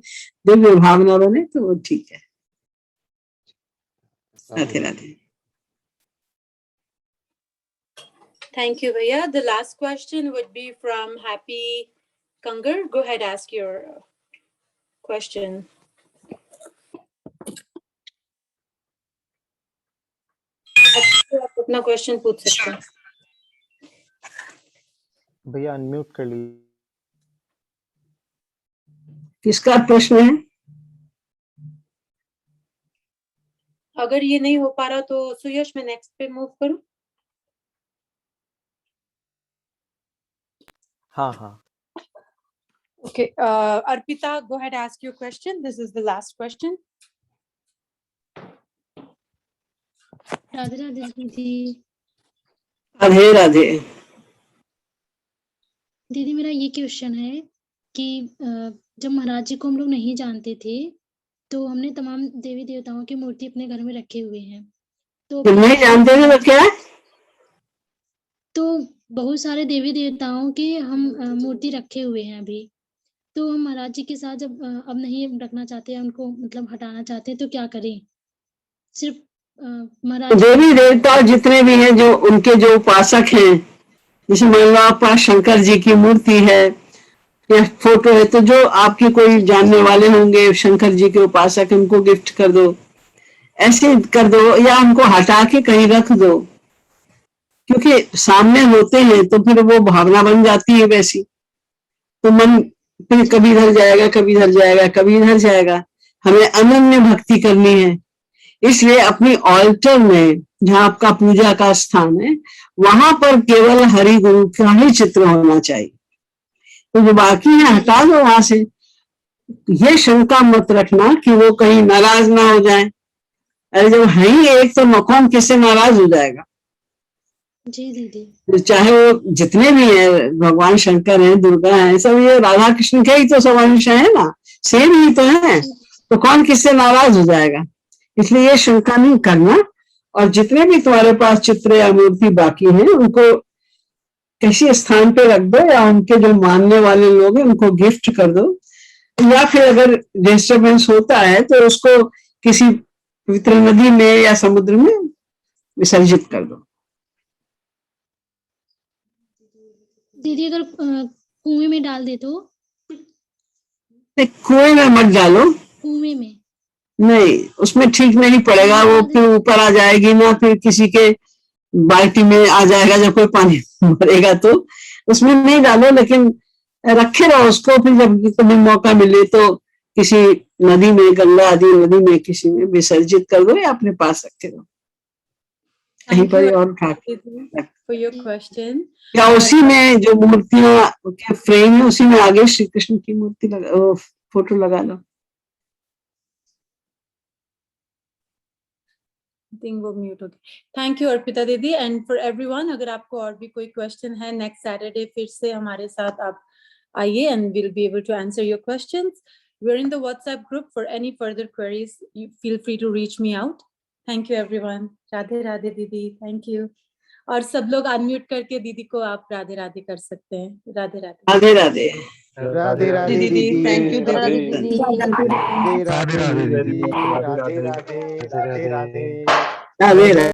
दिव्य भावना बने, तो वो ठीक है। Radhe Radhe. Thank you, Bhaiya. The last question would be from Happy Kangar. Go ahead, ask your question. आप अपना क्वेश्चन पूछ सकते हैं। भैया अनम्यूट कर लीजिए। किसका प्रश्न है? अगर ये नहीं हो पा रहा तो सुयश मैं नेक्स्ट पे मूव करूं? हाँ। Okay, Arpita, go ahead, ask your question. This is the last question. Radhe Radhe दीदी। राधे राधे। दीदी मेरा ये क्वेश्चन है कि जब महाराज जी को हम लोग नहीं जानते थे तो हमने तमाम देवी देवताओं की मूर्ति अपने घर में रखे हुए हैं, तो नहीं जानते थे तो क्या? तो बहुत सारे देवी देवताओं के हम मूर्ति रखे हुए हैं अभी, तो हम महाराज जी के साथ जब अब नहीं रखना चाहते हैं, उनको मतलब हटाना चाहते हैं, तो क्या करें? सिर्फ महाराज देवी देवता जितने भी हैं, जो उनके जो उपासक हैं, जैसे मान लो आपके पास शंकर जी की मूर्ति है या फोटो है, तो जो आपके कोई जानने वाले होंगे शंकर जी के उपासक, उनको गिफ्ट कर दो, ऐसे कर दो, या उनको हटा के कहीं रख दो, क्योंकि सामने होते हैं तो फिर वो भावना बन जाती है वैसी, तो मन फिर कभी इधर जाएगा, कभी इधर जाएगा, कभी इधर जाएगा। हमें अनन्य भक्ति करनी है, इसलिए अपनी ऑल्टर में जहाँ आपका पूजा का स्थान है, वहां पर केवल हरि गुरु का ही चित्र होना चाहिए। तो जो बाकी है हटा दो वहां से। ये शंका मत रखना कि वो कहीं नाराज ना हो जाए। अरे जब है ही एक, तो कौन किससे नाराज हो जाएगा? जी दीदी। चाहे वो जितने भी हैं, भगवान शंकर हैं, दुर्गा हैं, सब ये राधा कृष्ण के ही तो सब अंश है ना, सेम ही तो है, तो कौन किससे नाराज हो जाएगा? इसलिए ये शंका नहीं करना। और जितने भी तुम्हारे पास चित्र या मूर्ति बाकी हैं, उनको किसी स्थान पे रख दो, या उनके जो मानने वाले लोग हैं उनको गिफ्ट कर दो, या फिर अगर डिस्टर्बेंस होता है तो उसको किसी पवित्र नदी में या समुद्र में विसर्जित कर दो। दीदी अगर कुएं में डाल दे तो? कुएं में मत डालो। कुएं में नहीं, उसमें ठीक नहीं पड़ेगा, वो फिर ऊपर आ जाएगी ना, फिर किसी के बाल्टी में आ जाएगा, जब कोई पानी भरेगा तो उसमें नहीं डालो, लेकिन रखे रहो उसको। फिर जब कभी मौका मिले तो किसी नदी में, गंगा आदि नदी में किसी में विसर्जित कर दो, या अपने पास रखे रहो कहीं पर और उठा for your question. या उसी में जो मूर्तियां के फ्रेम है, उसी में आगे श्री कृष्ण की मूर्ति लगा, फोटो लगा लो। थिंक वो म्यूट हो गई। थैंक यू अर्पिता दीदी। एंड फॉर एवरीवन, अगर आपको और भी कोई क्वेश्चन है, नेक्स्ट सैटरडे फिर से हमारे साथ आप आइए and we'll be able to answer your questions. We're in the WhatsApp group. For any further queries, you feel free to reach me out. Thank you everyone. Radhe Radhe दीदी, थैंक यू। और सब लोग अनम्यूट करके दीदी को आप राधे राधे कर सकते हैं। राधे राधे। राधे राधे। राधे राधे दीदी, थैंक यू राधे दीदी। राधे राधे राधे राधे राधे राधे राधे।